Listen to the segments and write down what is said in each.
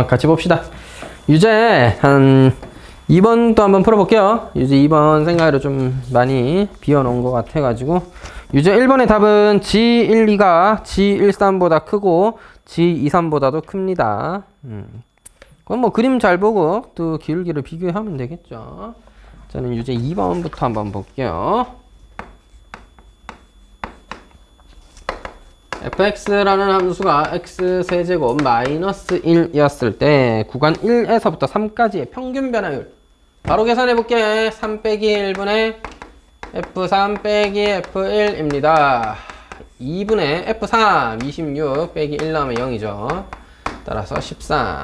같이 봅시다. 유제 한 2번도 한번 풀어볼게요. 유제 2번 생각으로 좀 많이 비워놓은 것 같아가지고. 유제 1번의 답은 G12가 G13보다 크고 G23보다도 큽니다. 그럼 뭐 그림 잘 보고 또 기울기를 비교하면 되겠죠. 저는 유제 2번부터 한번 볼게요. fx라는 함수가 x세제곱 마이너스 1이었을 때 구간 1에서부터 3까지의 평균 변화율 바로 계산해 볼게. 3 빼기 1분의 f3 빼기 f1입니다. 2분의 f3 26 빼기 1 나오면 0이죠. 따라서 13.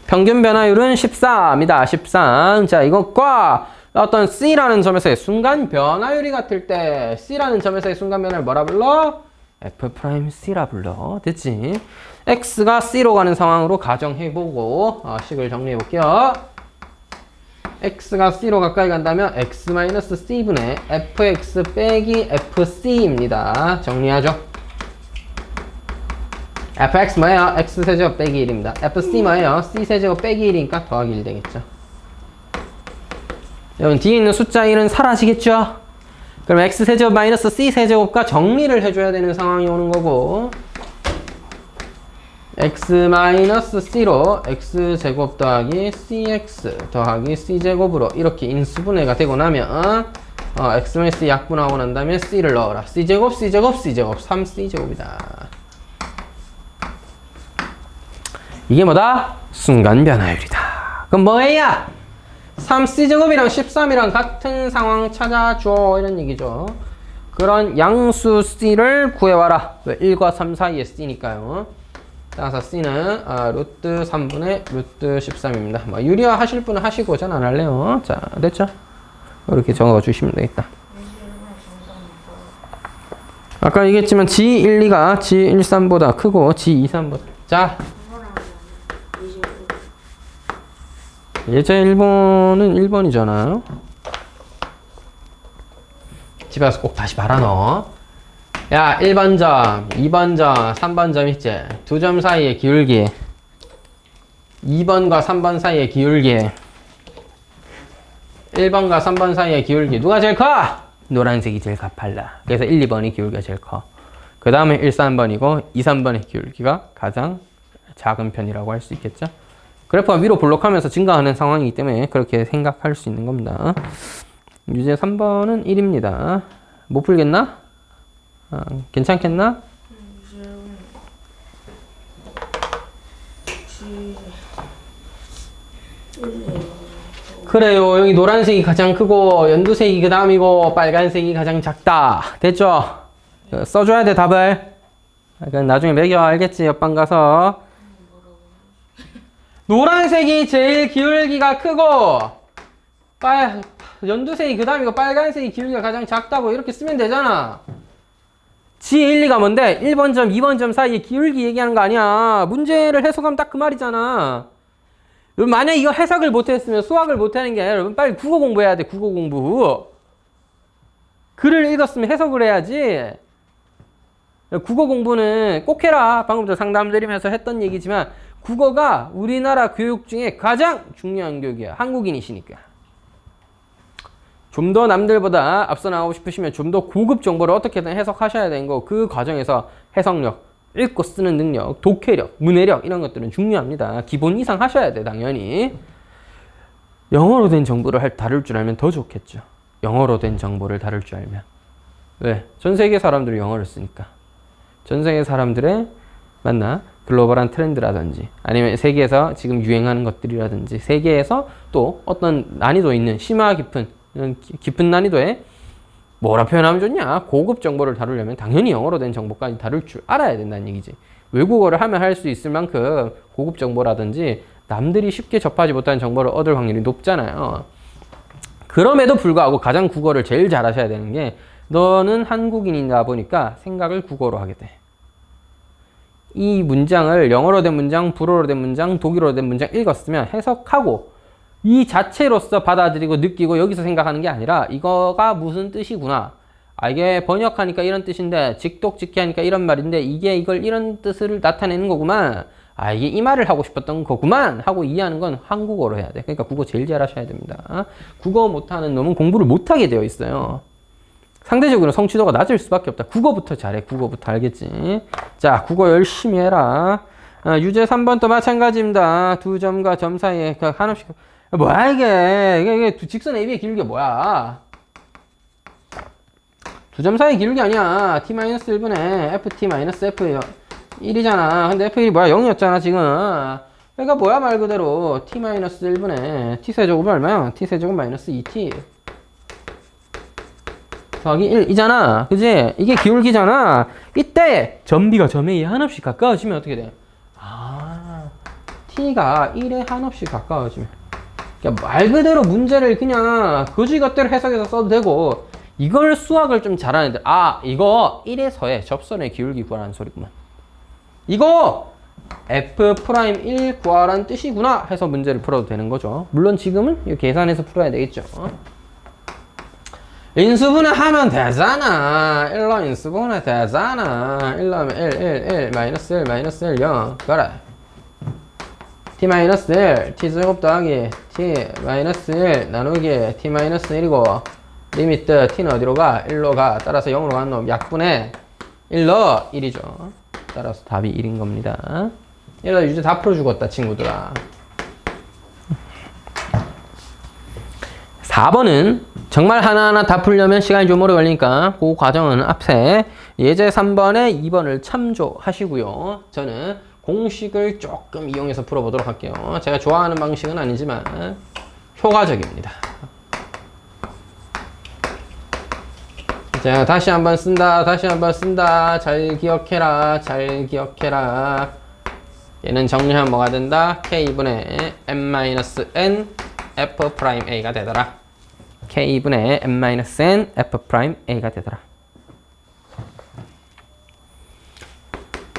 평균 변화율은 14입니다. 13. 자, 이것과 어떤 C라는 점에서의 순간 변화율이 같을 때 C라는 점에서의 순간 변화를 뭐라 불러? F'C라 불러. 됐지? X가 C로 가는 상황으로 가정해보고 식을 정리해볼게요. X가 C로 가까이 간다면 X-C분의 Fx 빼기 FC입니다. 정리하죠. Fx 뭐예요? X세제곱 빼기 1입니다. FC 뭐예요? C세제곱 빼기 1이니까 더하기 1 되겠죠. 여러분 뒤에 있는 숫자 1은 사라지겠죠? 그럼 X세제곱 마이너스 C세제곱과 정리를 해줘야 되는 상황이 오는 거고 X-C로 X제곱 더하기 CX 더하기 C제곱으로 이렇게 인수분해가 되고 나면 X-C 약분하고 난 다음에 C를 넣어라. C제곱, C제곱, C제곱 3C제곱이다. 이게 뭐다? 순간 변화율이다. 그럼 뭐야? 3C제곱이랑 13이랑 같은 상황 찾아줘. 이런 얘기죠. 그런 양수 C를 구해와라. 왜? 1과 3 사이에 C니까요. 따라서 C는 루트 3분의 루트 13입니다. 뭐 유리화 하실 분은 하시고 저는 안 할래요. 자, 됐죠? 이렇게 적어주시면 되겠다. 아까 얘기했지만 G12가 G13보다 크고 G23보다 자 예제 1번은 1번이잖아요. 집에 가서 꼭 다시 봐라 너. 야 1번 점, 2번 점, 3번 점 있지? 두 점 사이의 기울기 2번과 3번 사이의 기울기 1번과 3번 사이의 기울기 누가 제일 커? 노란색이 제일 가팔라. 그래서 1, 2번이 기울기가 제일 커. 그 다음에 1, 3번이고 2, 3번의 기울기가 가장 작은 편이라고 할 수 있겠죠? 그래프가 위로 블록하면서 증가하는 상황이기 때문에 그렇게 생각할 수 있는 겁니다. 유제 3번은 1입니다. 못 풀겠나? 괜찮겠나? 그래요. 여기 노란색이 가장 크고 연두색이 그 다음이고 빨간색이 가장 작다. 됐죠? 써줘야 돼 답을. 나중에 매겨 알겠지? 옆방 가서. 노란색이 제일 기울기가 크고 연두색이 그 다음이고 빨간색이 기울기가 가장 작다고 이렇게 쓰면 되잖아. G1, 2가 뭔데? 1번 점, 2번 점 사이에 기울기 얘기하는 거 아니야. 문제를 해석하면 딱 그 말이잖아. 만약 이거 해석을 못했으면 수학을 못하는 게 아니라 여러분 빨리 국어 공부해야 돼. 국어 공부. 글을 읽었으면 해석을 해야지. 국어 공부는 꼭 해라. 방금 전 상담 드리면서 했던 얘기지만 국어가 우리나라 교육 중에 가장 중요한 교육이야. 한국인이시니까. 좀 더 남들보다 앞서 나가고 싶으시면 좀 더 고급 정보를 어떻게든 해석하셔야 되는 거. 그 과정에서 해석력, 읽고 쓰는 능력, 독해력, 문해력 이런 것들은 중요합니다. 기본 이상 하셔야 돼 당연히. 영어로 된 정보를 다룰 줄 알면 더 좋겠죠. 영어로 된 정보를 다룰 줄 알면. 왜? 전 세계 사람들이 영어를 쓰니까. 전 세계 사람들의 맞나? 글로벌한 트렌드라든지 아니면 세계에서 지금 유행하는 것들이라든지 세계에서 또 어떤 난이도 있는 심화 깊은 난이도의 뭐라 표현하면 좋냐? 고급 정보를 다루려면 당연히 영어로 된 정보까지 다룰 줄 알아야 된다는 얘기지. 외국어를 하면 할 수 있을 만큼 고급 정보라든지 남들이 쉽게 접하지 못하는 정보를 얻을 확률이 높잖아요. 그럼에도 불구하고 가장 국어를 제일 잘하셔야 되는 게 너는 한국인이다 보니까 생각을 국어로 하게 돼. 이 문장을 영어로 된 문장, 불어로 된 문장, 독일어로 된 문장 읽었으면 해석하고 이 자체로서 받아들이고 느끼고 여기서 생각하는 게 아니라 이거가 무슨 뜻이구나. 이게 번역하니까 이런 뜻인데 직독직해하니까 이런 말인데 이게 이걸 이런 뜻을 나타내는 거구만. 아, 이게 이 말을 하고 싶었던 거구만 하고 이해하는 건 한국어로 해야 돼. 그러니까 국어 제일 잘하셔야 됩니다. 국어 못하는 놈은 공부를 못하게 되어 있어요. 상대적으로 성취도가 낮을 수밖에 없다. 국어부터 잘해. 국어부터 알겠지? 자, 국어 열심히 해라. 유제 3번도 마찬가지입니다. 두 점과 점 사이에 한없이 뭐야 이게 직선 AB의 기울기 뭐야? 두 점 사이 기울기 아니야. t-1분의 ft-f 1이잖아. 근데 f1이 뭐야? 0이었잖아 지금. 그러니까 뭐야 말 그대로 t-1분의 t세제곱은 얼마야? t세제곱 마이너스 2t 더하기 1이잖아. 그지? 이게 기울기잖아. 이때 점비가 점에 의해 한없이 가까워지면 어떻게 돼? 아, t가 1에 한없이 가까워지면. 그러니까 말 그대로 문제를 그냥 거지것대로 해석해서 써도 되고, 이걸 수학을 좀 잘하는 애들, 아, 이거 1에서의 접선의 기울기 구하라는 소리구만. 이거 F'1 구하라는 뜻이구나 해서 문제를 풀어도 되는 거죠. 물론 지금은 이거 계산해서 풀어야 되겠죠. 인수분해 하면 되잖아. 1로 인수분해 되잖아. 1 넣으면 1, 마이너스 1, 마이너스 1, 0. 그래. t 마이너스 1, t제곱 더하기 t 마이너스 1 나누기 t 마이너스 1이고, 리미트 t는 어디로 가? 1로 가. 따라서 0으로 가는 놈 약분해 1로 1이죠. 따라서 답이 1인 겁니다. 얘가 유제 다 풀어 죽었다 친구들아. 4번은 정말 하나하나 다 풀려면 시간이 좀 오래 걸리니까 그 과정은 앞에 예제 3번에 2번을 참조하시고요. 저는 공식을 조금 이용해서 풀어보도록 할게요. 제가 좋아하는 방식은 아니지만 효과적입니다. 자, 다시 한번 쓴다. 다시 한번 쓴다. 잘 기억해라. 잘 기억해라. 얘는 정리하면 뭐가 된다? K분의 n-n F'A가 되더라. K분의 n-n F'A가 되더라.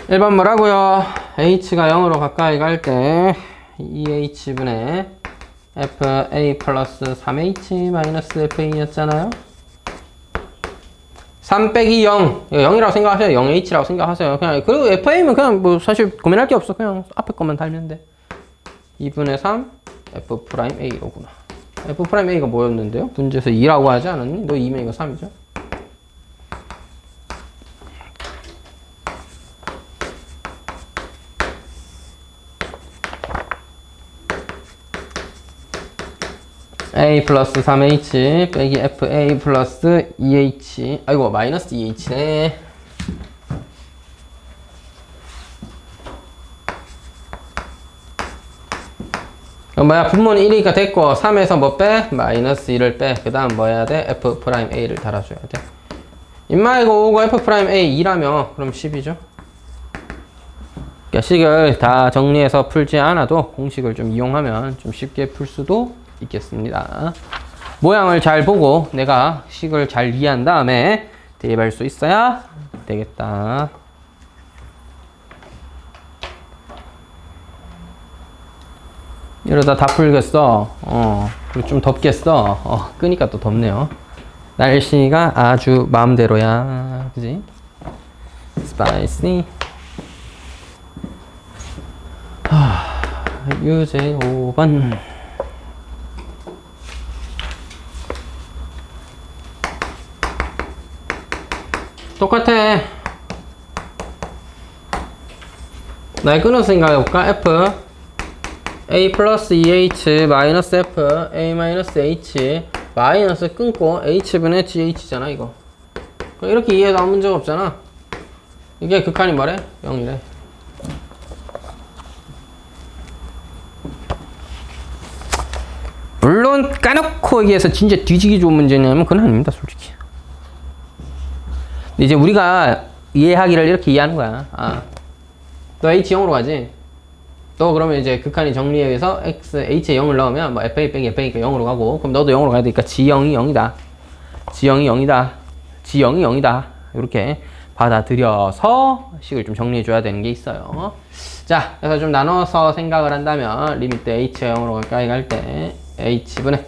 1번 뭐라고요? H가 0으로 가까이 갈 때 2H분의 FA 플러스 3H 마이너스 FA였잖아요. 3 빼기 0. 0이라고 생각하세요. 0H라고 생각하세요. 그냥, 그리고 FA면 그냥 뭐 사실 고민할 게 없어. 그냥 앞에 것만 달면 돼. 2분의 3 F'A로구나. F'A가 뭐였는데요? 문제에서 2라고 하지 않았니? 너 2면 이거 3이죠? A 플러스 3H 빼기 FA 플러스 2H. 아이고, 마이너스 2H네. 뭐야, 분모는 1이니까 됐고, 3에서 뭐 빼? 마이너스 1을 빼. 그 다음 뭐 해야 돼? F'A를 달아줘야 돼. 임마, 이거 5고 F'A 2라며, 그럼 10이죠. 그러니까 식을 다 정리해서 풀지 않아도 공식을 좀 이용하면 좀 쉽게 풀 수도 있겠습니다. 모양을 잘 보고 내가 식을 잘 이해한 다음에 대입할 수 있어야 되겠다. 이러다 다 풀겠어. 그리고 좀 덥겠어. 끄니까 또 덥네요. 날씨가 아주 마음대로야. 그지? 스파이시. 유제 5번. 똑같아. 나 끊어서 생각해볼까? F A 플러스 2H 마이너스 F A 마이너스 H 마이너스 끊고 H분의 GH잖아 이거. 이렇게 이해해도 아무 문제가 없잖아. 이게 극한이 뭐래? 0이래. 물론 까놓고 얘기해서 진짜 뒤지기 좋은 문제냐면 그건 아닙니다 솔직히. 근데 이제 우리가 이해하기를 이렇게 이해하는 거야. 너 H 0으로 가지? 또 그러면 이제 극한이 정리에 의해서 X, H에 0을 넣으면 뭐 FA 빼기 FA니까 0으로 가고, 그럼 너도 0으로 가야 되니까 G0이 0이다. G0이 0이다. G0이 0이다. 이렇게 받아들여서 식을 좀 정리해 줘야 되는 게 있어요. 자, 그래서 좀 나눠서 생각을 한다면 리미트 H가 0으로 가까이 갈 때 H분의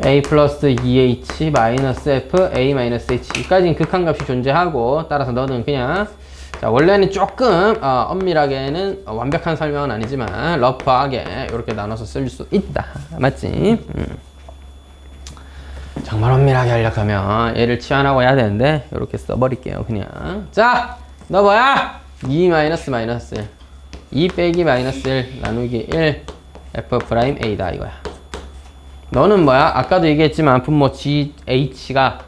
A 플러스 2H 마이너스 F A 마이너스 H, 이까지는 극한값이 존재하고, 따라서 너는 그냥 자, 원래는 조금 엄밀하게는 완벽한 설명은 아니지만 러프하게 이렇게 나눠서 쓸 수 있다. 맞지? 정말 엄밀하게 하려고 하면 얘를 치환하고 해야 되는데 이렇게 써버릴게요. 그냥. 자, 너 뭐야? 2 마이너스 마이너스 1 2 빼기 마이너스 1 나누기 1 f 프라임 a다 이거야. 너는 뭐야? 아까도 얘기했지만 분모 GH가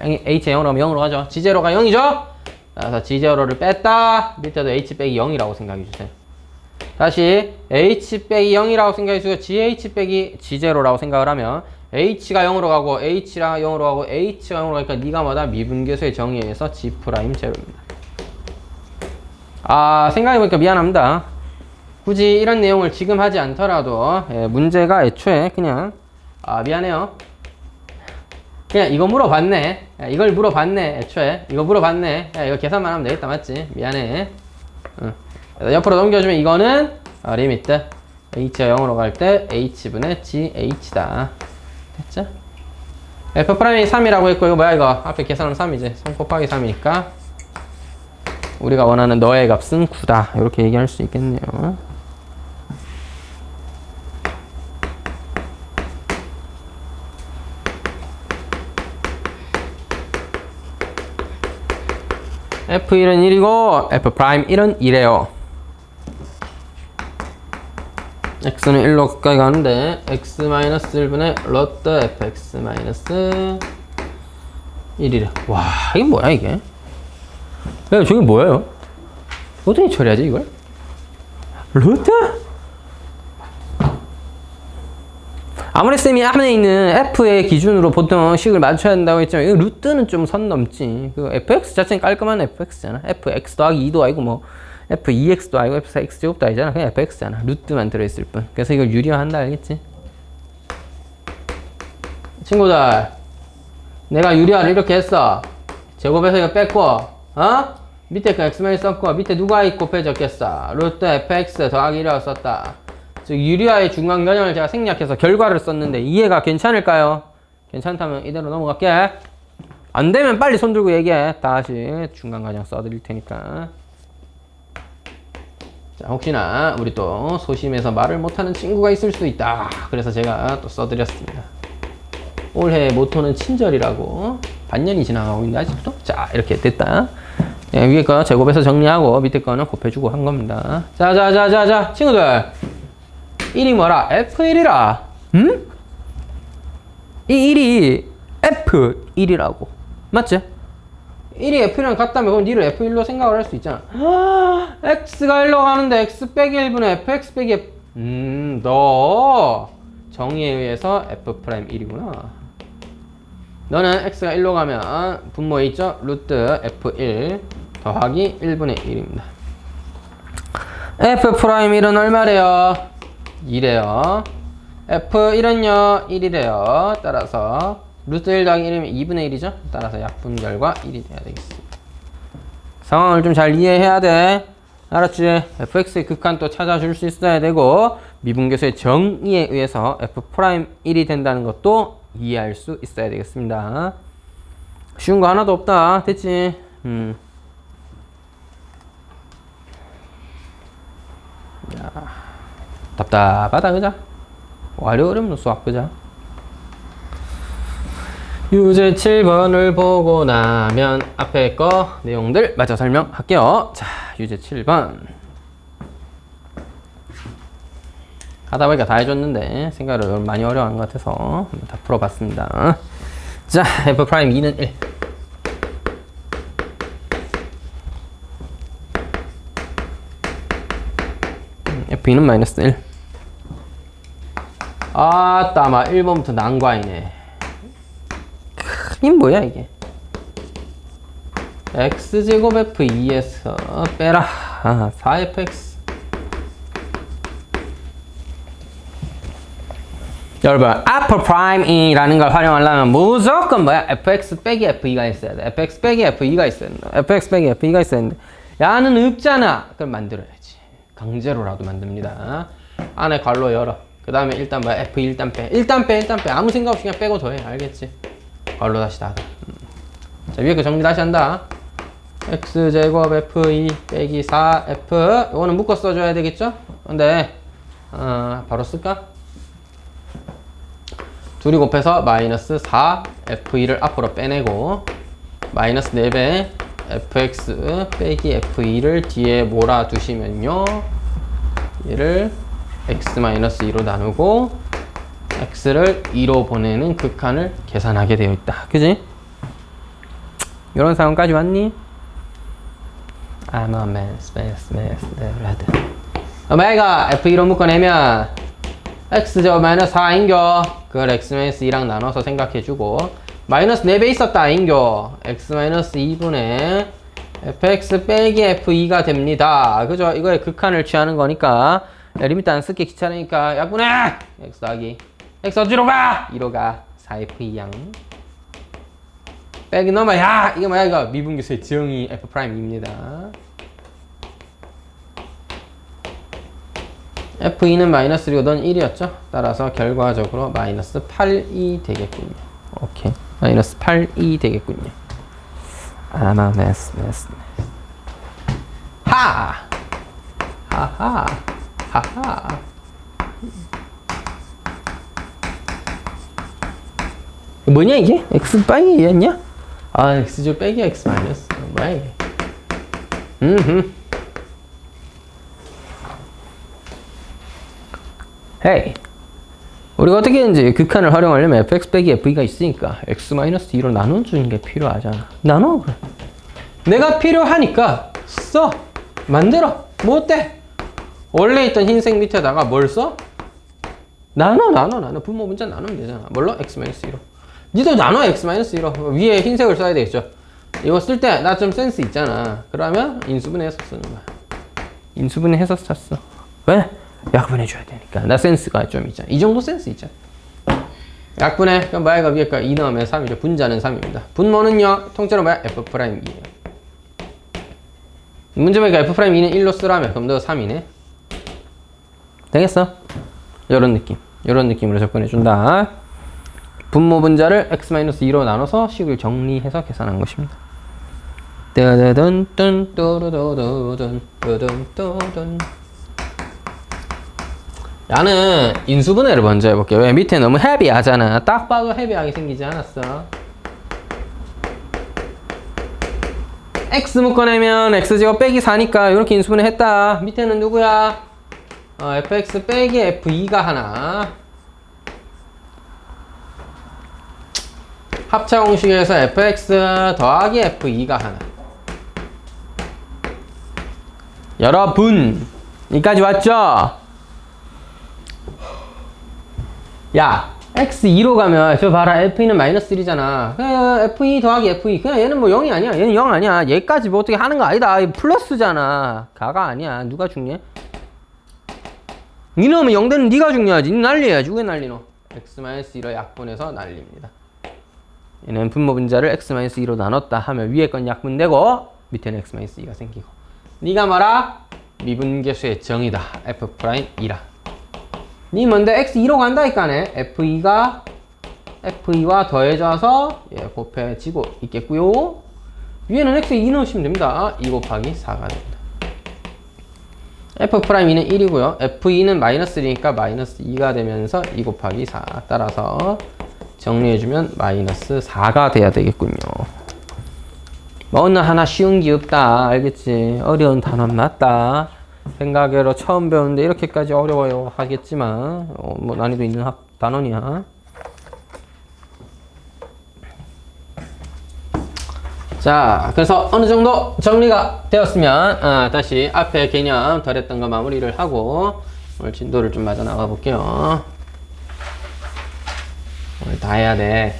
H의 0으로 하면 0으로 가죠. G0가 0이죠? 그래서 G0를 뺐다. 밑에도 H 빼기 0이라고 생각해 주세요. 다시 H 빼기 0이라고 생각해 주고 GH 빼기 G0라고 생각을 하면 H가 0으로 가고 H가 0으로 가고 H가 0으로 가니까 네가 뭐다? 미분계수의 정의에 의해서 G 프라임 제로입니다. 생각해보니까 미안합니다. 굳이 이런 내용을 지금 하지 않더라도 문제가 애초에 그냥 미안해요. 그냥 이거 물어봤네. 이걸 물어봤네. 애초에 이거 물어봤네. 이거 계산만 하면 되겠다. 맞지? 미안해. 옆으로 넘겨주면 이거는 리미트 h가 0으로 갈 때 h분의 GH다. 됐죠? F'이 3이라고 했고 이거 뭐야 이거? 앞에 계산하면 3이지. 3 곱하기 3이니까 우리가 원하는 너의 값은 9다. 이렇게 얘기할 수 있겠네요. F1은 1이고 F'1은 1이에요. X는 1로 가까이 가는데 X-1분의 로트 Fx-1이래. 와, 이게 뭐야 이게? 야, 저게 뭐예요? 어떻게 처리하지 이걸? 루트? 아무리 쌤이 안에 있는 f의 기준으로 보통 식을 맞춰야 된다고 했지만 이거 루트는 좀 선 넘지. 그 fx 자체는 깔끔한 fx잖아. fx 더하기 2도 아니고 뭐 f2x도 아니고 f4x제곱도 아니잖아. 그냥 fx잖아. 루트만 들어있을 뿐. 그래서 이걸 유리화한다 알겠지? 친구들, 내가 유리화를 이렇게 했어. 제곱해서 이거 뺐고 밑에 그 x만 썼고 밑에 누가 곱해졌겠어? 루트 fx 더하기 1이라고 썼다. 즉 유리화의 중간 개념을 제가 생략해서 결과를 썼는데 이해가 괜찮을까요? 괜찮다면 이대로 넘어갈게. 안 되면 빨리 손 들고 얘기해. 다시 중간 과정 써드릴 테니까. 자, 혹시나 우리 또 소심해서 말을 못하는 친구가 있을 수도 있다. 그래서 제가 또 써드렸습니다. 올해 모토는 친절이라고. 반년이 지나가고 있는데 아직도? 자, 이렇게 됐다. 위에 거 제곱해서 정리하고 밑에 거는 곱해주고 한 겁니다. 자, 친구들. 1이 뭐라? F1이라. 응? 이 1이 F1이라고. 맞지? 1이 F1이랑 같다면 그럼 니를 F1로 생각을 할 수 있잖아. X가 1로 가는데 X 빼기 1분의 FX 빼기 F. 너 정의에 의해서 F'1이구나. 너는 X가 1로 가면 분모에 있죠? 루트 F1 더하기 1분의 1입니다. F'1은 얼마래요? 2래요. F1은요 1이래요. 따라서 루트 1 더하기 1이면 2분의 1이죠. 따라서 약분 결과 1이 돼야 되겠습니다. 상황을 좀 잘 이해해야 돼. 알았지? fx의 극한 또 찾아줄 수 있어야 되고 미분계수의 정의에 의해서 F'1이 된다는 것도 이해할 수 있어야 되겠습니다. 쉬운 거 하나도 없다. 됐지? 야, 답답하다 그자? 어려운 수학 그자? 유제 7번을 보고 나면 앞에 거 내용들 마저 설명할게요. 자, 유제 7번 하다 보니까 다 해줬는데 생각을 많이 어려워하는 것 같아서 다 풀어봤습니다. 자, F'2는 1 F2는 마이너스 1 아따 마 1번부터 난과이네. 이게 뭐야 이게? x제곱 f2에서 빼라 4fx. 여러분 F'이라는 걸 활용하려면 무조건 뭐야? fx 빼기 f2가 있어야 돼. fx 빼기 f2가 있어야 된다. fx 빼기 f2가 있어야 되는데 야는 없잖아. 그럼 만들어야지. 강제로라도 만듭니다. 안에 괄호 열어. 그 다음에 일단 뭐야? f 일단 빼. 일단 빼. 아무 생각 없이 그냥 빼고 더해. 알겠지? 괄호 다시 닫아. 자, 위에 거 정리 다시 한다. x제곱 f2 빼기 4f 이거는 묶어 써줘야 되겠죠? 근데 바로 쓸까? 둘이 곱해서 마이너스 4 f2를 앞으로 빼내고 마이너스 4배 fx 빼기 f2를 뒤에 몰아두시면요 얘를 x-2로 나누고 x를 2로 보내는 극한을 계산하게 되어 있다. 그지? 이런 상황까지 왔니? I'm a mess. 오메가 f2로 묶어내면 x제곱 마이너스 4인교 그걸 x-2랑 나눠서 생각해주고 마이너스 4배 있었다 인교 x-2분의 fx 빼기 f2가 됩니다. 그죠? 이거의 극한을 취하는 거니까 리미트 안 쓸게 귀찮으니까 약분해! x 더하기 x 어디로 가? 2로 가 4f2양 빼기 넘어 야! 이게 뭐야 이거 미분계수의 정의 f'입니다. f2는 마이너스 1이고 넌 1이었죠? 따라서 결과적으로 마이너스 8이 되겠군요. 오케이 마이너스 8이 되겠군요. 아마 메스 하! 하하 하하 뭐냐 이게? x 빼기 2였냐? 아 x죠 빼기 x 마이너스 뭐야 이게? 헤이 우리가 어떻게 했는지 극한을 활용하려면 fx 빼기 f가 있으니까 x-2로 나눠주는 게 필요하잖아. 나눠 그래. 내가 필요하니까 써. 만들어. 뭐 어때? 원래 있던 흰색 밑에다가 뭘 써? 나눠. 분모 문자 나누면 되잖아. 뭘로? x-2로. 니도 나눠 x-2로. 위에 흰색을 써야 되겠죠. 이거 쓸 때 나 좀 센스 있잖아. 그러면 인수분해해서 쓰는 거야. 인수분해해서 썼어. 왜? 약분해줘야 되니까. 나 센스가 좀 있잖아. 이 정도 센스 있잖아. 약분해. 그럼 뭐야? 이거 위에 거 2 넣으면 3이죠. 분자는 3입니다. 분모는요. 통째로 뭐야? F'이에요. 문제 보니까 F'2는 1로 쓰라며. 그럼 너 3이네. 되겠어? 요런 느낌. 요런 느낌으로 접근해준다. 분모 분자를 x-2로 나눠서 식을 정리해서 계산한 것입니다. 나는 인수분해를 먼저 해볼게. 왜? 밑에 너무 헤비하잖아. 딱 봐도 헤비하게 생기지 않았어? x 묶어내면 x제곱 빼기 4니까 이렇게 인수분해 했다. 밑에는 누구야? fx 빼기 f2가 하나. 합차 공식에서 fx 더하기 f2가 하나. 여러분, 여기까지 왔죠? 야, x2로 가면 저 봐라 f2는 마이너스 1이잖아. 그냥 f2 더하기 f2 그냥 얘는 뭐 0이 아니야. 얘는 0 아니야. 얘까지 뭐 어떻게 하는 거 아니다. 플러스잖아. 가가 아니야. 누가 중요해? 니 넣으면 0 되는 니가 중요하지. 니 난리야지. 왜 난리노? x-2로 약분해서 난립니다. 얘는 분모 분자를 x-2로 나눴다 하면 위에 건 약분되고 밑에는 x-2가 생기고 니가 뭐라? 미분계수의 정의다. f'이라. 니 뭔데 x2로 간다니까네. f2와 더해져서 예, 곱해지고 있겠고요. 위에는 x2 넣으시면 됩니다. 2 곱하기 4가 됩니다. f'2는 1이고요. f2는 마이너스 1이니까 마이너스 2가 되면서 2 곱하기 4 따라서 정리해주면 마이너스 4가 돼야 되겠군요. 뭐 어느 하나 쉬운 게 없다. 알겠지? 어려운 단어는 맞다. 생각외로 처음 배우는데 이렇게까지 어려워요 하겠지만 뭐 난이도 있는 단원이야. 자, 그래서 어느 정도 정리가 되었으면 다시 앞에 개념 덜 했던 거 마무리를 하고 오늘 진도를 좀 맞아 나가 볼게요. 오늘 다 해야 돼.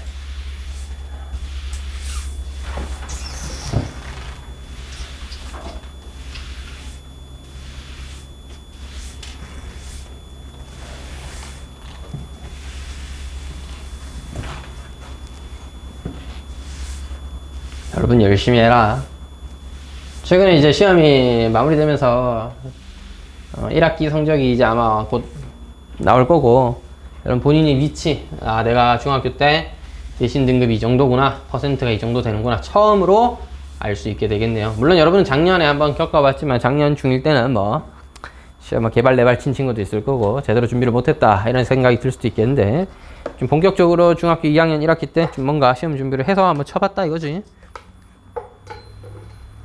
여러분 열심히 해라. 최근에 이제 시험이 마무리되면서 1학기 성적이 이제 아마 곧 나올 거고 여러분 본인의 위치, 내가 중학교 때 내신 등급이 이 정도구나, 퍼센트가 이 정도 되는구나, 처음으로 알 수 있게 되겠네요. 물론 여러분은 작년에 한번 겪어봤지만 작년 중1 때는 뭐 시험 개발 내발 친 친구도 있을 거고 제대로 준비를 못했다 이런 생각이 들 수도 있겠는데 좀 본격적으로 중학교 2학년 1학기 때 좀 뭔가 시험 준비를 해서 한번 쳐봤다 이거지.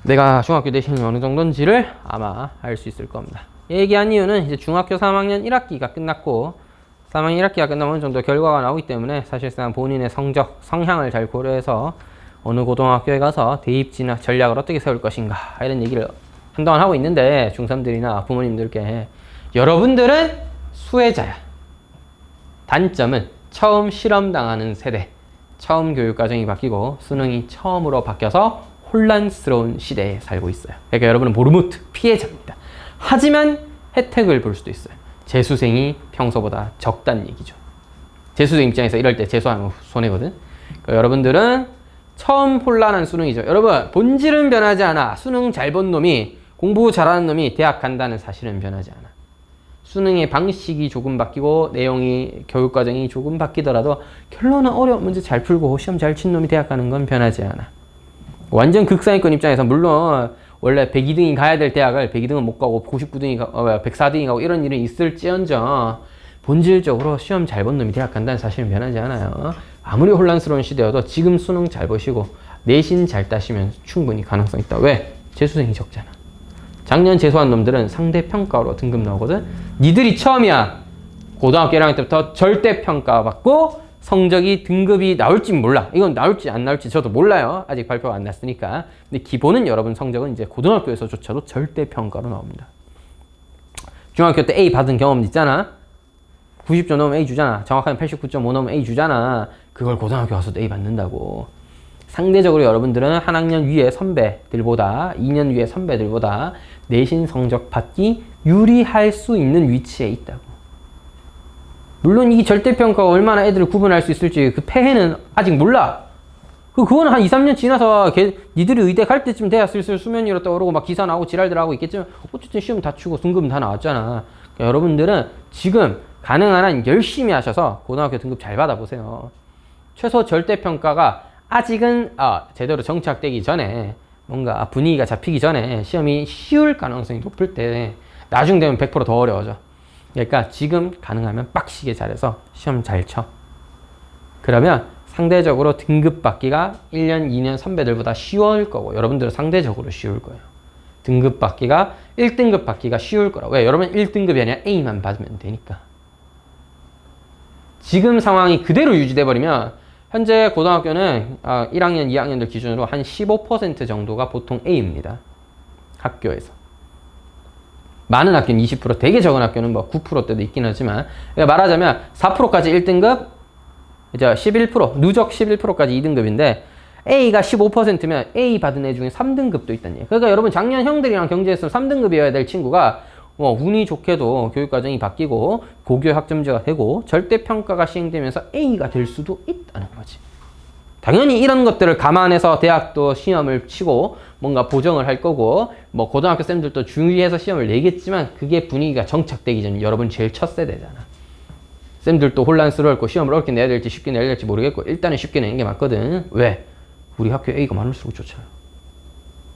내가 중학교 내신이 어느 정도인지를 아마 알 수 있을 겁니다. 얘기한 이유는 이제 중학교 3학년 1학기가 끝났고 3학년 1학기가 끝나면 어느 정도 결과가 나오기 때문에 사실상 본인의 성적, 성향을 잘 고려해서 어느 고등학교에 가서 대입지나 전략을 어떻게 세울 것인가 이런 얘기를 한동안 하고 있는데 중3들이나 부모님들께 여러분들은 수혜자야. 단점은 처음 실험당하는 세대, 처음 교육과정이 바뀌고 수능이 처음으로 바뀌어서 혼란스러운 시대에 살고 있어요. 그러니까 여러분은 모르모트 피해자입니다. 하지만 혜택을 볼 수도 있어요. 재수생이 평소보다 적다는 얘기죠. 재수생 입장에서 이럴 때 재수하면 손해거든. 그러니까 여러분들은 처음 혼란한 수능이죠. 여러분 본질은 변하지 않아. 수능 잘 본 놈이 공부 잘하는 놈이 대학 간다는 사실은 변하지 않아. 수능의 방식이 조금 바뀌고 내용이 교육과정이 조금 바뀌더라도 결론은 어려운 문제 잘 풀고 시험 잘 친 놈이 대학 가는 건 변하지 않아. 완전 극상위권 입장에서 물론 원래 102등이 가야 될 대학을 102등은 못 가고 99등이 104등이 가고 이런 일이 있을지언정 본질적으로 시험 잘 본 놈이 대학 간다는 사실은 변하지 않아요. 아무리 혼란스러운 시대여도 지금 수능 잘 보시고 내신 잘 따시면 충분히 가능성 있다. 왜? 재수생이 적잖아. 작년 재수한 놈들은 상대평가로 등급 나오거든. 니들이 처음이야. 고등학교 1학년 때부터 절대평가 받고 성적이 등급이 나올지 몰라. 이건 나올지 안 나올지 저도 몰라요. 아직 발표가 안 났으니까. 근데 기본은 여러분 성적은 이제 고등학교에서조차도 절대평가로 나옵니다. 중학교 때 A 받은 경험 있잖아. 90점 넘으면 A 주잖아. 정확하게 89.5 넘으면 A 주잖아. 그걸 고등학교 가서도 A 받는다고. 상대적으로 여러분들은 한 학년 위에 선배들보다 2년 위에 선배들보다 내신 성적 받기 유리할 수 있는 위치에 있다고. 물론 이 절대평가가 얼마나 애들을 구분할 수 있을지 그 폐해는 아직 몰라. 그거는 한 2, 3년 지나서 니들이 의대 갈 때쯤 돼야 슬슬 수면 위로 떠오르고 막 기사 나오고 지랄들 하고 있겠지만 어쨌든 시험 다 치고 등급은 다 나왔잖아. 그러니까 여러분들은 지금 가능한 한 열심히 하셔서 고등학교 등급 잘 받아보세요. 최소 절대평가가 아직은 제대로 정착되기 전에 뭔가 분위기가 잡히기 전에 시험이 쉬울 가능성이 높을 때 나중 되면 100% 더 어려워져. 그러니까 지금 가능하면 빡시게 잘해서 시험 잘 쳐. 그러면 상대적으로 등급 받기가 1년, 2년 선배들보다 쉬울 거고 여러분들은 상대적으로 쉬울 거예요. 등급 받기가 1등급 받기가 쉬울 거라고. 왜? 여러분 1등급이 아니라 A만 받으면 되니까. 지금 상황이 그대로 유지돼 버리면 현재 고등학교는 1학년, 2학년들 기준으로 한 15% 정도가 보통 A입니다. 학교에서. 많은 학교는 20%, 되게 적은 학교는 뭐 9%대도 있긴 하지만 그러니까 말하자면 4%까지 1등급, 이제 11%, 누적 11%까지 2등급인데 A가 15%면 A 받은 애 중에 3등급도 있다는 얘기예요. 그러니까 여러분 작년 형들이랑 경제했으면 3등급이어야 될 친구가 운이 좋게도 교육과정이 바뀌고 고교 학점제가 되고 절대평가가 시행되면서 A가 될 수도 있다는 거지. 당연히 이런 것들을 감안해서 대학도 시험을 치고 뭔가 보정을 할 거고 뭐 고등학교 쌤들도 주의해서 시험을 내겠지만 그게 분위기가 정착되기 전에 여러분 제일 첫 세대잖아. 쌤들도 혼란스러웠고 시험을 어렵게 내야 될지 쉽게 내야 될지 모르겠고 일단은 쉽게 내는 게 맞거든. 왜? 우리 학교 A가 많을수록 좋잖아.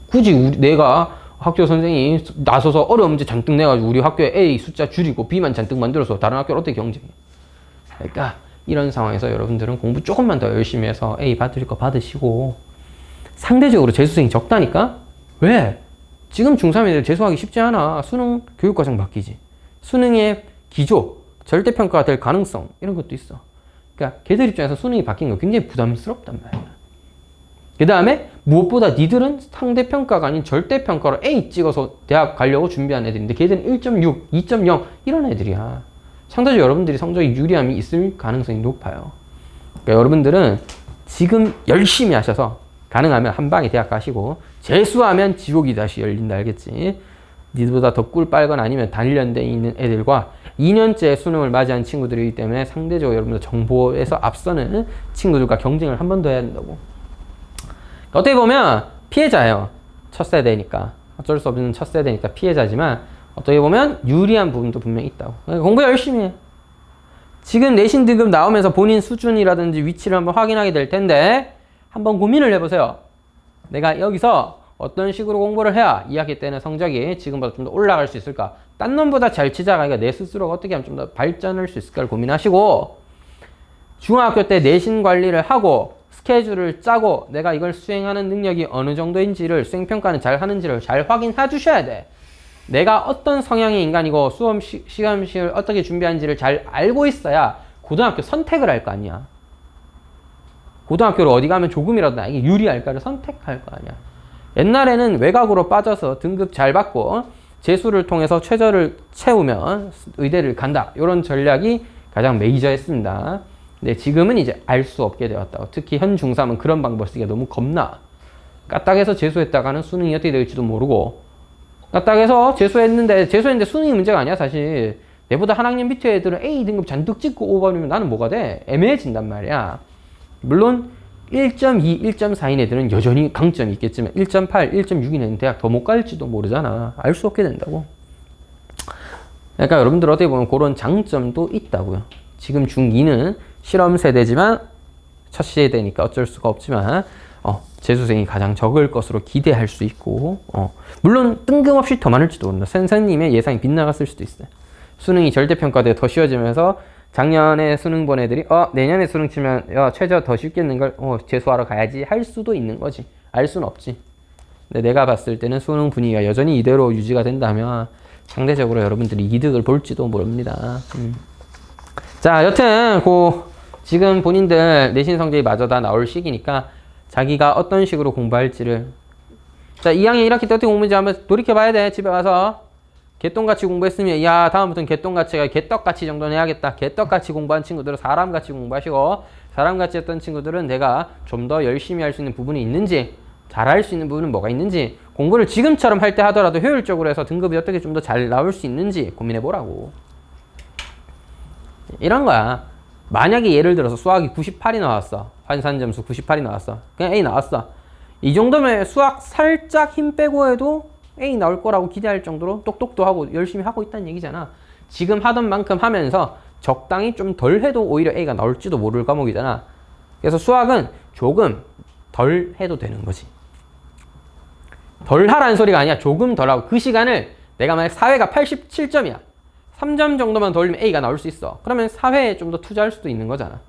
굳이 내가 학교 선생이 나서서 어려운 문제 잔뜩 내가지고 우리 학교에 A 숫자 줄이고 B만 잔뜩 만들어서 다른 학교를 어떻게 경쟁해? 그러니까 이런 상황에서 여러분들은 공부 조금만 더 열심히 해서 A 받을 거 받으시고 상대적으로 재수생이 적다니까? 왜? 지금 중3 애들 재수하기 쉽지 않아. 수능 교육과정 바뀌지. 수능의 기조, 절대평가가 될 가능성 이런 것도 있어. 그러니까 걔들 입장에서 수능이 바뀐 거 굉장히 부담스럽단 말이야. 그 다음에 무엇보다 니들은 상대평가가 아닌 절대평가로 A 찍어서 대학 가려고 준비한 애들인데 걔들은 1.6, 2.0 이런 애들이야. 상대적으로 여러분들이 성적이 유리함이 있을 가능성이 높아요. 그러니까 여러분들은 지금 열심히 하셔서 가능하면 한 방에 대학 가시고 재수하면 지옥이 다시 열린다 알겠지? 니들보다 더 꿀 빨건 아니면 단련돼 있는 애들과 2년째 수능을 맞이한 친구들이기 때문에 상대적으로 여러분들 정보에서 앞서는 친구들과 경쟁을 한 번 더 해야 된다고. 어떻게 보면 피해자예요. 첫 세대니까. 어쩔 수 없는 첫 세대니까 피해자지만 어떻게 보면 유리한 부분도 분명히 있다고. 공부 열심히 해. 지금 내신 등급 나오면서 본인 수준이라든지 위치를 한번 확인하게 될 텐데 한번 고민을 해보세요. 내가 여기서 어떤 식으로 공부를 해야 2학기 때는 성적이 지금보다 좀 더 올라갈 수 있을까? 딴 놈보다 잘 치자가 내 스스로가 어떻게 하면 좀 더 발전할 수 있을까를 고민하시고, 중학교 때 내신 관리를 하고 스케줄을 짜고 내가 이걸 수행하는 능력이 어느 정도인지를, 수행평가는 잘 하는지를 잘 확인해 주셔야 돼. 내가 어떤 성향의 인간이고 수험 시험을 어떻게 준비하는지를 잘 알고 있어야 고등학교 선택을 할 거 아니야. 고등학교를 어디 가면 조금이라도 나에게 유리할까를 선택할 거 아니야. 옛날에는 외곽으로 빠져서 등급 잘 받고 재수를 통해서 최저를 채우면 의대를 간다. 이런 전략이 가장 메이저했습니다. 근데 지금은 이제 알 수 없게 되었다고. 특히 현 중3은 그런 방법 쓰기가 너무 겁나. 까딱해서 재수했다가는 수능이 어떻게 될지도 모르고, 까딱해서 재수했는데 수능이 문제가 아니야 사실. 내보다 한 학년 밑에 애들은 A 등급 잔뜩 찍고 5번이면 나는 뭐가 돼? 애매해진단 말이야. 물론 1.2, 1.4인 애들은 여전히 강점이 있겠지만 1.8, 1.6인 애는 대학 더 못 갈지도 모르잖아. 알 수 없게 된다고. 그러니까 여러분들 어떻게 보면 그런 장점도 있다고요. 지금 중2는 실험 세대지만 첫 세대니까 어쩔 수가 없지만 재수생이 가장 적을 것으로 기대할 수 있고, 물론 뜬금없이 더 많을지도 모른다. 선생님의 예상이 빗나갔을 수도 있어요. 수능이 절대평가돼 더 쉬워지면서 작년에 수능 본 애들이 내년에 수능 치면 최저 더 쉽겠는 걸 재수하러 가야지 할 수도 있는 거지. 알 수는 없지. 근데 내가 봤을 때는 수능 분위기가 여전히 이대로 유지가 된다면 상대적으로 여러분들이 이득을 볼지도 모릅니다. 자, 여튼 지금 본인들 내신 성적이 마저 다 나올 시기니까 자기가 어떤 식으로 공부할지를, 자, 2학년 1학기 때 어떻게 공부인지 한번 돌이켜봐야 돼. 집에 가서 개똥같이 공부했으면 다음부터는 개떡같이 정도는 해야겠다. 개떡같이 공부한 친구들은 사람같이 공부하시고, 사람같이 했던 친구들은 내가 좀 더 열심히 할 수 있는 부분이 있는지, 잘할 수 있는 부분은 뭐가 있는지, 공부를 지금처럼 할 때 하더라도 효율적으로 해서 등급이 어떻게 좀 더 잘 나올 수 있는지 고민해보라고. 이런 거야. 만약에 예를 들어서 수학이 98이 나왔어. 환산점수 98이 나왔어. 그냥 A 나왔어. 이 정도면 수학 살짝 힘 빼고 해도 A 나올 거라고 기대할 정도로 똑똑도 하고 열심히 하고 있다는 얘기잖아. 지금 하던 만큼 하면서 적당히 좀 덜 해도 오히려 A가 나올지도 모를 과목이잖아. 그래서 수학은 조금 덜 해도 되는 거지. 덜 하라는 소리가 아니야. 조금 덜 하고, 그 시간을 내가 만약 사회가 87점이야. 3점 정도만 더 올리면 A가 나올 수 있어. 그러면 사회에 좀 더 투자할 수도 있는 거잖아.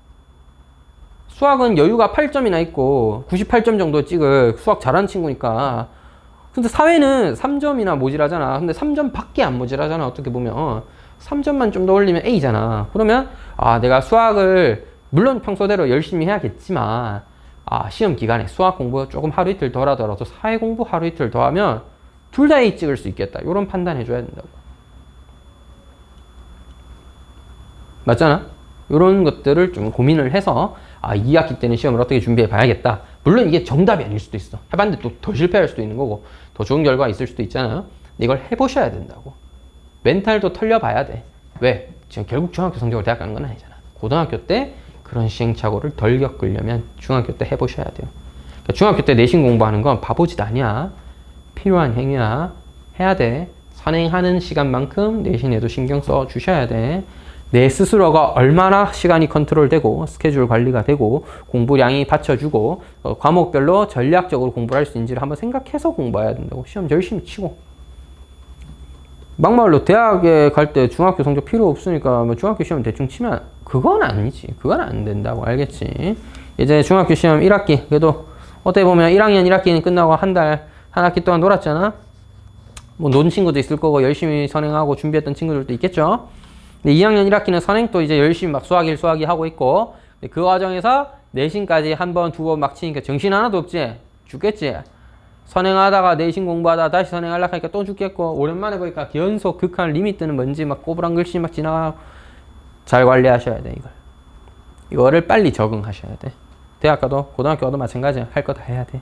수학은 여유가 8점이나 있고 98점 정도 찍을 수학 잘하는 친구니까. 근데 사회는 3점이나 모자라잖아. 근데 3점밖에 안 모자라잖아. 어떻게 보면 3점만 좀 더 올리면 A잖아. 그러면 내가 수학을 물론 평소대로 열심히 해야겠지만 시험 기간에 수학 공부 조금 하루 이틀 덜 하더라도 사회 공부 하루 이틀 더 하면 둘 다 A 찍을 수 있겠다. 이런 판단 해줘야 된다고. 맞잖아? 이런 것들을 좀 고민을 해서 2학기 때는 시험을 어떻게 준비해 봐야겠다. 물론 이게 정답이 아닐 수도 있어. 해봤는데 또 더 실패할 수도 있는 거고 더 좋은 결과가 있을 수도 있잖아요. 근데 이걸 해보셔야 된다고. 멘탈도 털려봐야 돼. 왜? 지금 결국 중학교 성적으로 대학 가는 건 아니잖아. 고등학교 때 그런 시행착오를 덜 겪으려면 중학교 때 해보셔야 돼요. 그러니까 중학교 때 내신 공부하는 건 바보짓 아니야. 필요한 행위야. 해야 돼. 선행하는 시간만큼 내신에도 신경 써 주셔야 돼. 내 스스로가 얼마나 시간이 컨트롤되고 스케줄 관리가 되고 공부량이 받쳐주고 과목별로 전략적으로 공부를 할 수 있는지를 한번 생각해서 공부해야 된다고. 시험 열심히 치고. 막말로 대학에 갈 때 중학교 성적 필요 없으니까 중학교 시험 대충 치면 그건 아니지. 그건 안 된다고. 알겠지? 이제 중학교 시험 1학기 그래도 어떻게 보면 1학년 1학기는 끝나고 한 학기 동안 놀았잖아. 논 친구도 있을 거고 열심히 선행하고 준비했던 친구들도 있겠죠. 근데 2학년 1학기는 선행도 이제 열심히 막 수학일 수학이 하고 있고, 그 과정에서 내신까지 한 번, 두 번 막 치니까 정신 하나도 없지? 죽겠지? 선행하다가 내신 공부하다가 다시 선행하려고 하니까 또 죽겠고, 오랜만에 보니까 연속 극한 리미트는 뭔지 막 꼬부랑 글씨 막 지나가고. 잘 관리하셔야 돼, 이걸. 이거를 빨리 적응하셔야 돼. 대학 가도 고등학교 가도 마찬가지야. 할 거 다 해야 돼.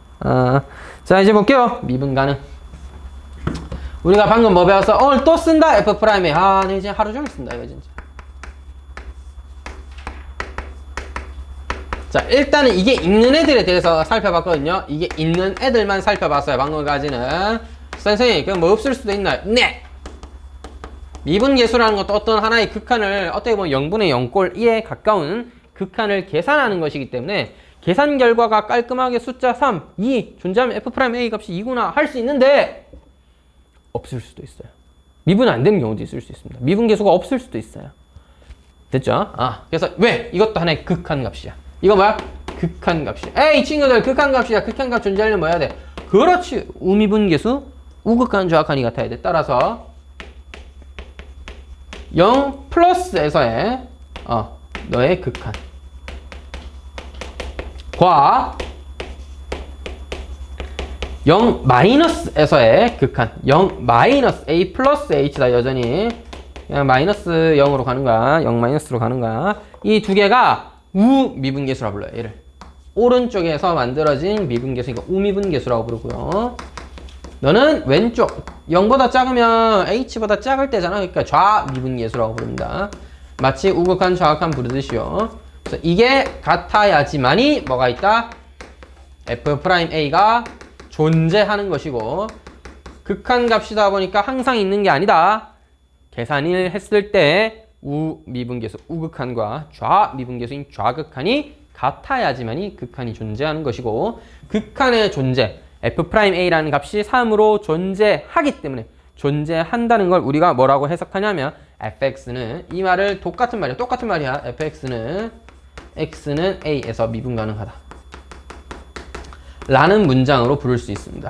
자, 이제 볼게요. 미분 가능. 우리가 방금 뭐 배웠어? 오늘 또 쓴다, F'에. 네, 이제 하루 종일 쓴다, 이거 진짜. 자, 일단은 이게 읽는 애들에 대해서 살펴봤거든요. 이게 읽는 애들만 살펴봤어요, 방금까지는. 선생님, 그럼 뭐 없을 수도 있나요? 네! 미분계수라는 것도 어떤 하나의 극한을, 어떻게 보면 0분의 0꼴 2에 가까운 극한을 계산하는 것이기 때문에 계산 결과가 깔끔하게 숫자 3, 2 존재하면 F'A 값이 2구나 할 수 있는데 없을 수도 있어요. 미분 안 되는 경우도 있을 수 있습니다. 미분계수가 없을 수도 있어요. 됐죠? 그래서 왜? 이것도 하나의 극한값이야. 이거 뭐야? 극한값이야. 에이 친구들 극한값이야. 극한값 존재하려면 뭐 해야 돼? 그렇지. 우미분계수 우극한 좌극한이 같아야 돼. 따라서 0 플러스에서의 너의 극한 과 0 마이너스에서의 극한 0 마이너스 A 플러스 H다. 여전히 그냥 마이너스 0으로 가는 거야. 0 마이너스로 가는 거야. 이 두 개가 우미분계수라 불러요. 얘를 오른쪽에서 만들어진 미분계수니까 우미분계수라고 부르고요. 너는 왼쪽 0보다 작으면 H보다 작을 때잖아. 그러니까 좌미분계수라고 부릅니다. 마치 우극한 좌극한 부르듯이요. 그래서 이게 같아야지만이 뭐가 있다? F'A가 존재하는 것이고, 극한값이다 보니까 항상 있는 게 아니다. 계산을 했을 때 우미분계수 우극한과 좌미분계수인 좌극한이 같아야지만이 극한이 존재하는 것이고, 극한의 존재 F'A라는 값이 3으로 존재하기 때문에 존재한다는 걸 우리가 뭐라고 해석하냐면 fx는 이 말을 똑같은 말이야. fx는 x는 a에서 미분 가능하다 라는 문장으로 부를 수 있습니다.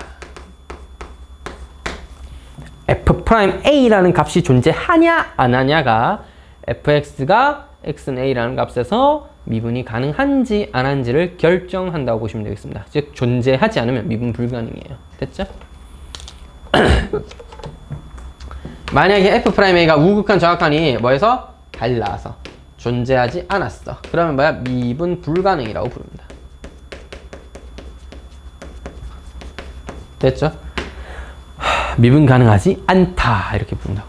F'A라는 값이 존재하냐 안 하냐가 fx가 x는 a라는 값에서 미분이 가능한지 안 한지를 결정한다고 보시면 되겠습니다. 즉 존재하지 않으면 미분 불가능이에요. 됐죠? 만약에 F'A가 우극한 좌극한이 뭐해서? 달라서 존재하지 않았어. 그러면 뭐야? 미분 불가능이라고 부릅니다. 됐죠? 미분 가능하지 않다 이렇게 부른다고.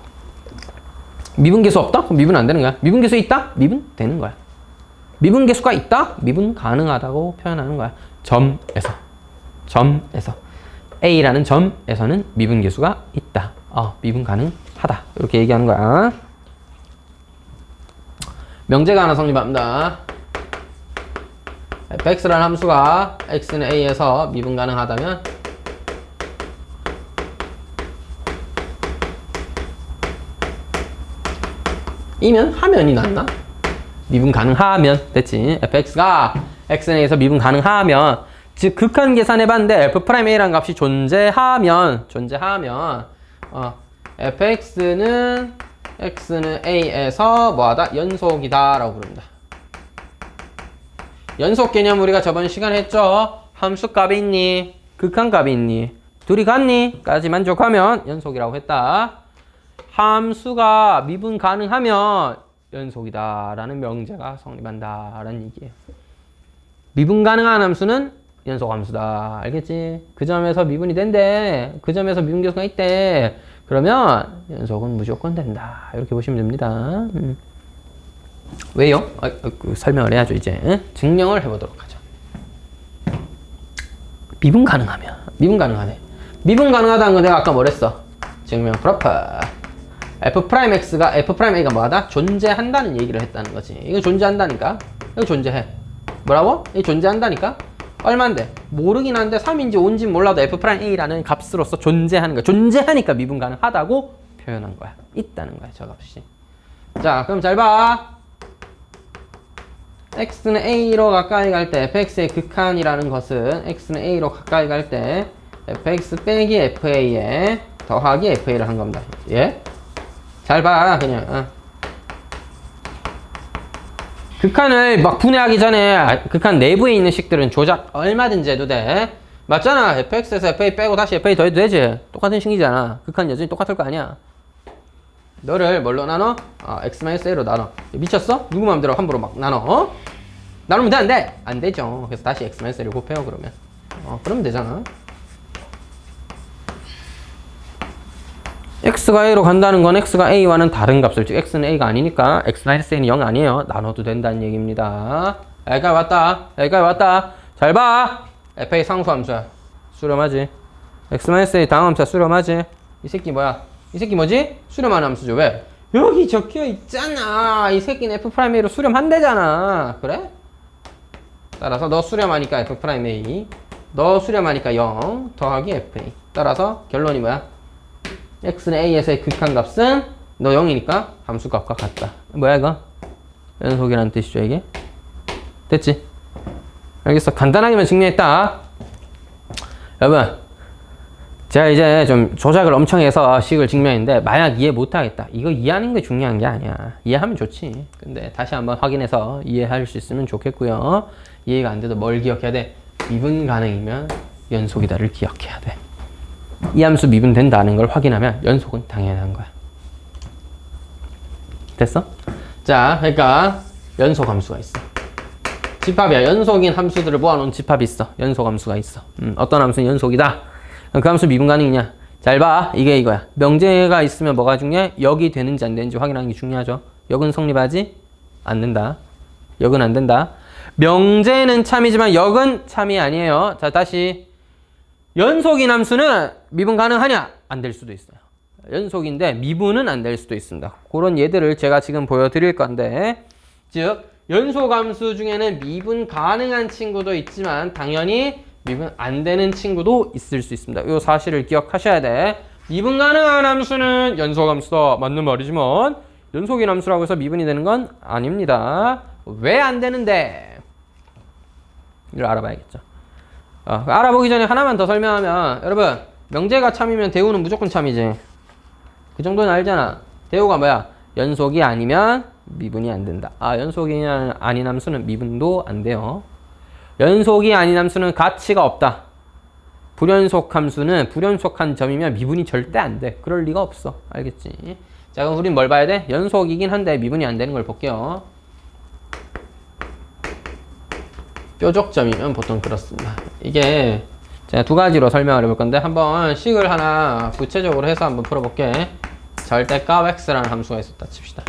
미분계수 없다? 그럼 미분 안 되는 거야. 미분계수 있다? 미분 되는 거야. 미분계수가 있다? 미분 가능하다고 표현하는 거야. 점에서 A라는 점에서는 미분계수가 있다. 미분 가능하다. 이렇게 얘기하는 거야. 명제가 하나 성립합니다. fx라는 함수가 x는 a에서 미분 가능하다면 이면 하면이 낫나? 미분 가능하면 됐지. fx가 x는 a에서 미분 가능하면, 즉 극한 계산해봤는데 F'A라는 값이 존재하면 fx는 x는 a에서 뭐하다? 연속이다 라고 부릅니다. 연속 개념 우리가 저번 시간에 했죠. 함수 값이 있니? 극한 값이 있니? 둘이 같니? 까지 만족하면 연속이라고 했다. 함수가 미분 가능하면 연속이다 라는 명제가 성립한다 라는 얘기예요. 미분 가능한 함수는 연속 함수다. 알겠지? 그 점에서 미분이 된대. 그 점에서 미분계수가 있대. 그러면 연속은 무조건 된다. 이렇게 보시면 됩니다. 왜요? 설명을 해야죠. 이제 증명을 해보도록 하죠. 미분 가능하면 미분 가능하네. 미분 가능하다는 건 내가 아까 뭐랬어? 증명 프로퍼. F'X가 F'A가 뭐하다? 존재한다는 얘기를 했다는 거지. 이거 존재한다니까. 이거 존재해. 뭐라고? 이거 존재한다니까. 얼만데? 모르긴 한데 3인지 5인지 몰라도 F'A라는 값으로서 존재하는 거야. 존재하니까 미분 가능하다고 표현한 거야. 있다는 거야, 저 값이. 자, 그럼 잘 봐. x는 a로 가까이 갈 때 fx의 극한이라는 것은 x는 a로 가까이 갈 때 fx 빼기 fa에 더하기 fa를 한 겁니다. 예? 잘 봐, 그냥. 극한을 막 분해하기 전에 극한 내부에 있는 식들은 조작 얼마든지 해도 돼. 맞잖아. fx에서 fa 빼고 다시 fa 더해도 되지. 똑같은 식이잖아. 극한 여전히 똑같을 거 아니야. 너를 뭘로 나눠? x-a로 나눠. 미쳤어? 누구 마음대로 함부로 막 나눠? 나누면 돼, 안 돼? 안 되죠. 그래서 다시 x-a를 곱해요, 그러면. 그러면 되잖아. x가 a로 간다는 건 x가 a와는 다른 값을, 즉 x는 a가 아니니까 x-a는 0 아니에요. 나눠도 된다는 얘기입니다. 여기까지 왔다. 여기까지 왔다. 잘 봐. fa 상수함수야. 수렴하지. x-a 다음함수야. 수렴하지. 이 새끼 뭐야? 이 새끼 뭐지? 수렴하는 함수죠. 왜? 여기 적혀 있잖아. 이 새끼는 F'A로 수렴한대잖아. 그래? 따라서 너 수렴하니까 F'A, 너 수렴하니까 0 더하기 FA. 따라서 결론이 뭐야? x는 a에서의 극한값은 너 0이니까 함수값과 같다. 뭐야 이거? 연속이라는 뜻이죠 이게? 됐지? 알겠어. 간단하게만 증명했다. 여러분, 제가 이제 좀 조작을 엄청 해서 식을 증명했는데 만약 이해 못하겠다. 이거 이해하는 게 중요한 게 아니야. 이해하면 좋지. 근데 다시 한번 확인해서 이해할 수 있으면 좋겠고요. 이해가 안 돼도 뭘 기억해야 돼? 미분 가능이면 연속이다를 기억해야 돼. 이 함수 미분된다는 걸 확인하면 연속은 당연한 거야. 됐어? 자, 그러니까 연속 함수가 있어. 집합이야. 연속인 함수들을 모아놓은 집합이 있어. 연속 함수가 있어. 어떤 함수는 연속이다. 그 함수 미분 가능이냐? 잘 봐. 이게 이거야. 명제가 있으면 뭐가 중요해? 역이 되는지 안 되는지 확인하는 게 중요하죠. 역은 성립하지? 안 된다. 역은 안 된다. 명제는 참이지만 역은 참이 아니에요. 자, 다시. 연속인 함수는 미분 가능하냐? 안 될 수도 있어요. 연속인데 미분은 안 될 수도 있습니다. 그런 예들을 제가 지금 보여드릴 건데, 즉 연속 함수 중에는 미분 가능한 친구도 있지만 당연히 미분 안 되는 친구도 있을 수 있습니다. 이 사실을 기억하셔야 돼. 미분 가능한 함수는 연속 함수다. 맞는 말이지만 연속인 함수라고 해서 미분이 되는 건 아닙니다. 왜 안 되는데? 이걸 알아봐야겠죠. 알아보기 전에 하나만 더 설명하면, 여러분, 명제가 참이면 대우는 무조건 참이지. 그 정도는 알잖아. 대우가 뭐야? 연속이 아니면 미분이 안 된다. 연속이 아닌 함수는 미분도 안 돼요. 연속이 아닌 함수는 가치가 없다. 불연속 함수는 불연속한 점이면 미분이 절대 안 돼. 그럴 리가 없어. 알겠지? 자, 그럼 우린 뭘 봐야 돼? 연속이긴 한데 미분이 안 되는 걸 볼게요. 뾰족점이면 보통 그렇습니다. 이게 제가 두 가지로 설명을 해볼 건데, 한번 식을 하나 구체적으로 해서 한번 풀어볼게. 절대값 x라는 함수가 있었다 칩시다.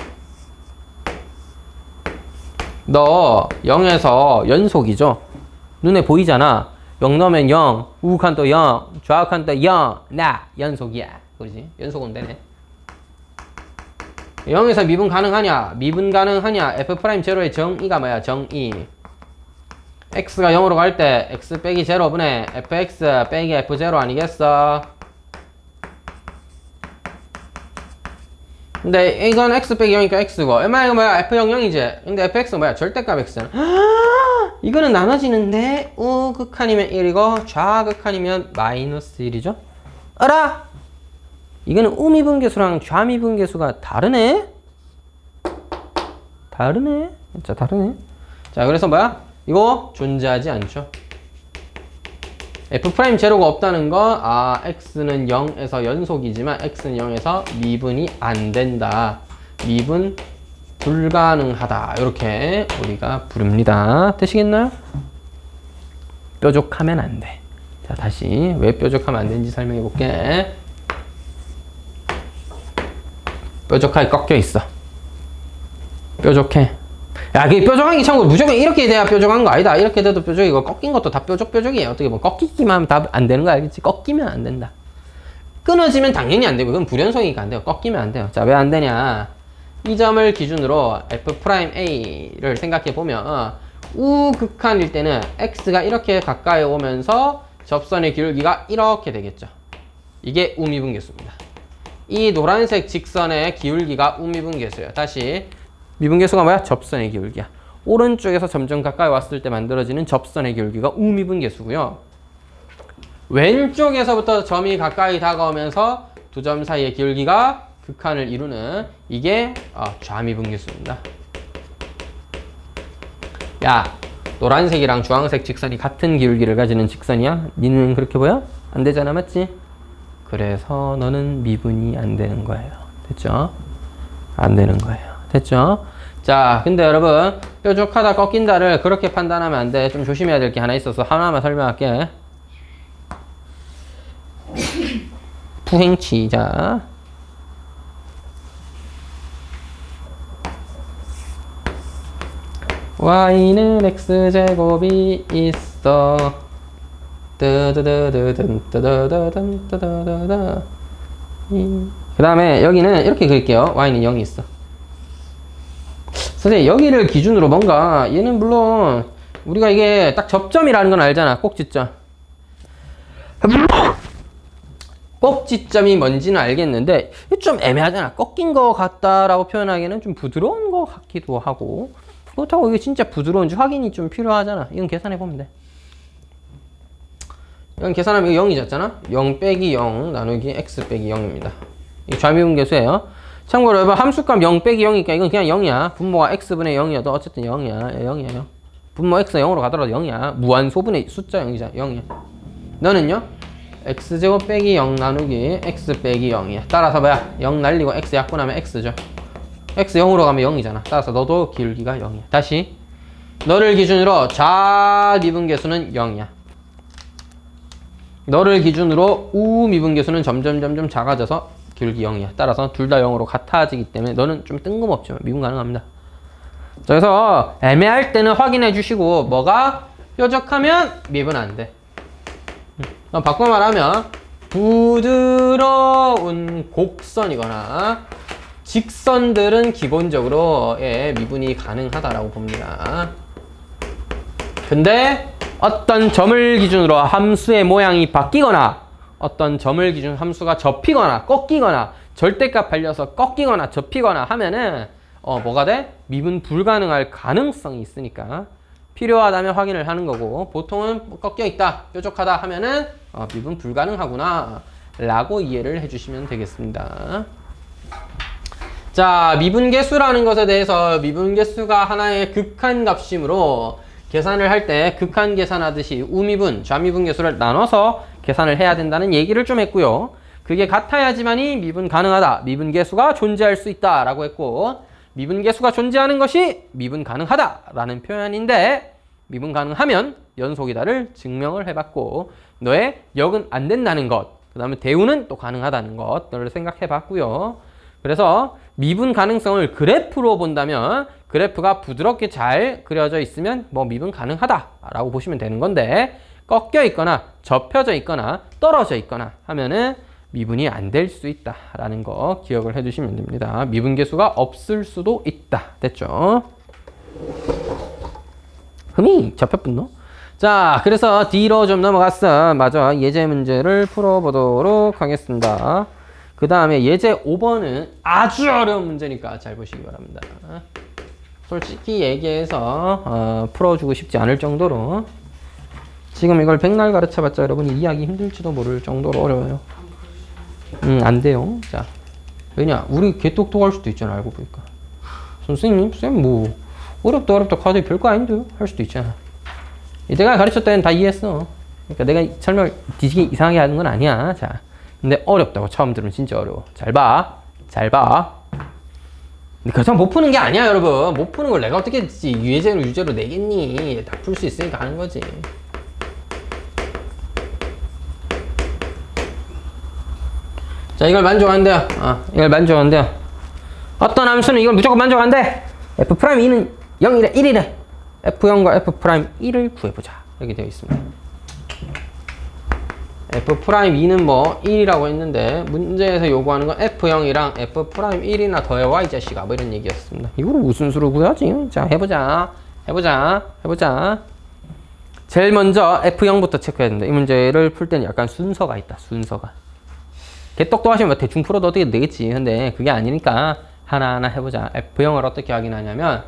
너 0에서 연속이죠? 눈에 보이잖아. 0 넣으면 0, 우극한도 0, 좌극한도 0, 나 연속이야. 그러지? 연속은 되네. 0에서 미분 가능하냐? 미분 가능하냐? F'0의 정의가 뭐야? 정의. x가 0으로 갈 때 x 빼기 0분의 fx 빼기 f0 아니겠어? 근데 이건 x 빼기 0이니까 x고, 얼마 이거 뭐야? f0 0이지? 근데 fx는 뭐야? 절대값 x잖아. 이거는 나눠지는데 우극한이면 1이고 좌극한이면 마이너스 1이죠? 알아? 이거는 우미분계수랑 좌미분계수가 다르네? 다르네? 진짜 다르네? 자, 그래서 뭐야? 이거 존재하지 않죠. F'0가 없다는 건 x는 0에서 연속이지만 x는 0에서 미분이 안 된다. 미분 불가능하다. 이렇게 우리가 부릅니다. 되시겠나요? 뾰족하면 안 돼. 자, 다시 왜 뾰족하면 안 되는지 설명해 볼게. 뾰족하게 꺾여 있어. 뾰족해. 야, 그게 뾰족한 게 참고로 무조건 이렇게 돼야 뾰족한 거 아니다. 이렇게 돼도 뾰족이고, 꺾인 것도 다 뾰족이에요. 어떻게 보면 꺾이기만 하면 다 안 되는 거 알겠지? 꺾이면 안 된다. 끊어지면 당연히 안 되고, 그건 불연속이니까 안 돼요. 꺾이면 안 돼요. 자, 왜 안 되냐? 이 점을 기준으로 F'A를 생각해 보면, 우극한일 때는 x가 이렇게 가까이 오면서 접선의 기울기가 이렇게 되겠죠. 이게 우미분계수입니다. 이 노란색 직선의 기울기가 우미분계수예요. 다시. 미분계수가 뭐야? 접선의 기울기야. 오른쪽에서 점점 가까이 왔을 때 만들어지는 접선의 기울기가 우미분계수고요. 왼쪽에서부터 점이 가까이 다가오면서 두 점 사이의 기울기가 극한을 이루는 이게 좌미분계수입니다. 야, 노란색이랑 주황색 직선이 같은 기울기를 가지는 직선이야? 니는 그렇게 보여? 안 되잖아, 맞지? 그래서 너는 미분이 안 되는 거예요. 됐죠? 안 되는 거예요. 됐죠? 자, 근데 여러분, 뾰족하다 꺾인다를 그렇게 판단하면 안 돼. 좀 조심해야 될 게 하나 있어서 하나만 설명할게. 푸행치. 자, y는 x제곱이 있어. 그 다음에 여기는 이렇게 그릴게요. y는 0이 있어. 선생님, 여기를 기준으로 뭔가, 얘는 물론 우리가 이게 딱 접점이라는 건 알잖아. 꼭지점. 꼭지점이 뭔지는 알겠는데 좀 애매하잖아. 꺾인 것 같다라고 표현하기에는 좀 부드러운 것 같기도 하고, 그렇다고 이게 진짜 부드러운지 확인이 좀 필요하잖아. 이건 계산해 보면 돼. 이건 계산하면 이거 0이 졌잖아. 0 빼기 0 나누기 x 빼기 0입니다. 이 좌미분계수예요. 참고로 여러분 함수값 0 빼기 0이니까 이건 그냥 0이야. 분모가 x분의 0이어도 어쨌든 0이야. 0이에요. 분모 x가 0으로 가더라도 0이야. 무한소분의 숫자 0이잖아. 0이야. 너는요? x제곱 빼기 0 나누기 x 빼기 0이야. 따라서 뭐야? 0 날리고 x 약분하면 x죠. x 0으로 가면 0이잖아. 따라서 너도 기울기가 0이야. 다시 너를 기준으로 좌미분계수는 0이야. 너를 기준으로 우미분계수는 점점 작아져서 기울기 0이야. 따라서 둘 다 0으로 같아지기 때문에 너는 좀 뜬금없지만 미분 가능합니다. 자, 그래서 애매할 때는 확인해 주시고 뭐가 뾰족하면 미분 안 돼. 바꿔 말하면 부드러운 곡선이거나 직선들은 기본적으로 미분이 가능하다라고 봅니다. 근데 어떤 점을 기준으로 함수의 모양이 바뀌거나 어떤 점을 기준 함수가 접히거나 꺾이거나 절대값 발려서 꺾이거나 접히거나 하면은 뭐가 돼? 미분 불가능할 가능성이 있으니까 필요하다면 확인을 하는 거고, 보통은 꺾여 있다, 뾰족하다 하면은 미분 불가능하구나 라고 이해를 해주시면 되겠습니다. 자, 미분계수라는 것에 대해서 미분계수가 하나의 극한값이므로 계산을 할 때 극한 계산하듯이 우미분, 좌미분계수를 나눠서 계산을 해야 된다는 얘기를 좀 했고요. 그게 같아야지만이 미분 가능하다, 미분계수가 존재할 수 있다 라고 했고, 미분계수가 존재하는 것이 미분 가능하다 라는 표현인데, 미분 가능하면 연속이다를 증명을 해봤고, 너의 역은 안 된다는 것, 그 다음에 대우는 또 가능하다는 것들을 생각해 봤고요. 그래서 미분 가능성을 그래프로 본다면 그래프가 부드럽게 잘 그려져 있으면 뭐 미분 가능하다라고 보시면 되는 건데, 꺾여 있거나 접혀져 있거나 떨어져 있거나 하면은 미분이 안 될 수 있다라는 거 기억을 해주시면 됩니다. 미분계수가 없을 수도 있다. 됐죠? 흠이 접혀분노. 자, 그래서 D로 좀 넘어갔어. 맞아. 예제 문제를 풀어보도록 하겠습니다. 그 다음에 예제 5번은 아주 어려운 문제니까 잘 보시기 바랍니다. 솔직히 얘기해서 풀어주고 싶지 않을 정도로, 지금 이걸 백날 가르쳐봤자 여러분이 이해하기 힘들지도 모를 정도로 어려워요. 안 돼요. 자, 왜냐? 우리 개똑똑할 수도 있잖아, 알고 보니까. 선생님, 쌤 뭐 어렵다 카드 별거 아닌데요? 할 수도 있잖아. 내가 가르쳤을 때는 다 이해했어. 그러니까 내가 설명을 뒤지게 이상하게 하는 건 아니야. 자, 근데 어렵다고 처음 들으면 진짜 어려워. 잘 봐. 근데 그렇다고 못 푸는 게 아니야, 여러분. 못 푸는 걸 내가 어떻게 유예제로 유제로 내겠니? 다 풀 수 있으니까 하는 거지. 자, 이걸 만족한대요. 이걸 만족한대요. 어떤 함수는 이걸 무조건 만족한대. F'2는 0이래, 1이래. F0과 F'1을 구해보자. 이렇게 되어 있습니다. F'2는 뭐 1이라고 했는데, 문제에서 요구하는 건 F0이랑 F'1이나 더해와 이 자식아, 뭐 이런 얘기였습니다. 이거를 무슨 수로 구하지? 자, 해보자. 제일 먼저 F0부터 체크해야 된다. 이 문제를 풀 때는 약간 순서가 있다. 순서가. 개똑똑하시면 대충 풀어도 어떻게 되겠지. 근데 그게 아니니까 하나하나 해보자. F0을 어떻게 확인하냐면,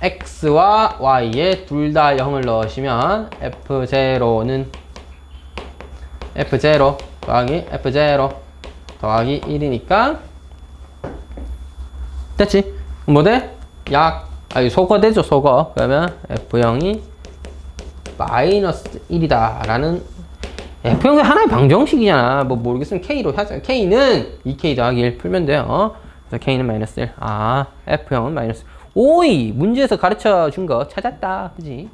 X와 Y에 둘 다 0을 넣으시면 F0는 F0 더하기 F0 더하기 1이니까 됐지? 뭐 돼? 소거 되죠, 소거. 그러면 F0이 마이너스 1이다 라는, F0이 하나의 방정식이잖아. 뭐 모르겠으면 K로 하자. K는 2K 더하기 1 풀면 돼요. 그래서 K는 마이너스 1. F0은 마이너스 1. 오이! 문제에서 가르쳐 준 거 찾았다. 그지?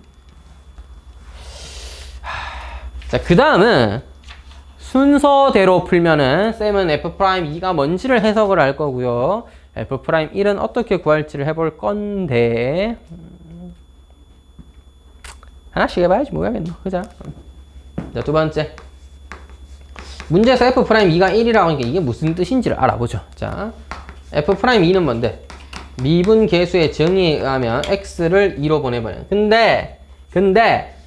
자, 그 다음은 순서대로 풀면은 쌤은 F'2가 뭔지를 해석을 할 거고요. F'1은 어떻게 구할지를 해볼 건데, 하나씩 해봐야지 뭐야겠노. 그자? 자, 두 번째. 문제에서 F'2가 1이라고 하니까 이게 무슨 뜻인지를 알아보죠. 자, F'2는 뭔데? 미분 계수의 정의에 의하면 x를 2로 보내버려요. 근데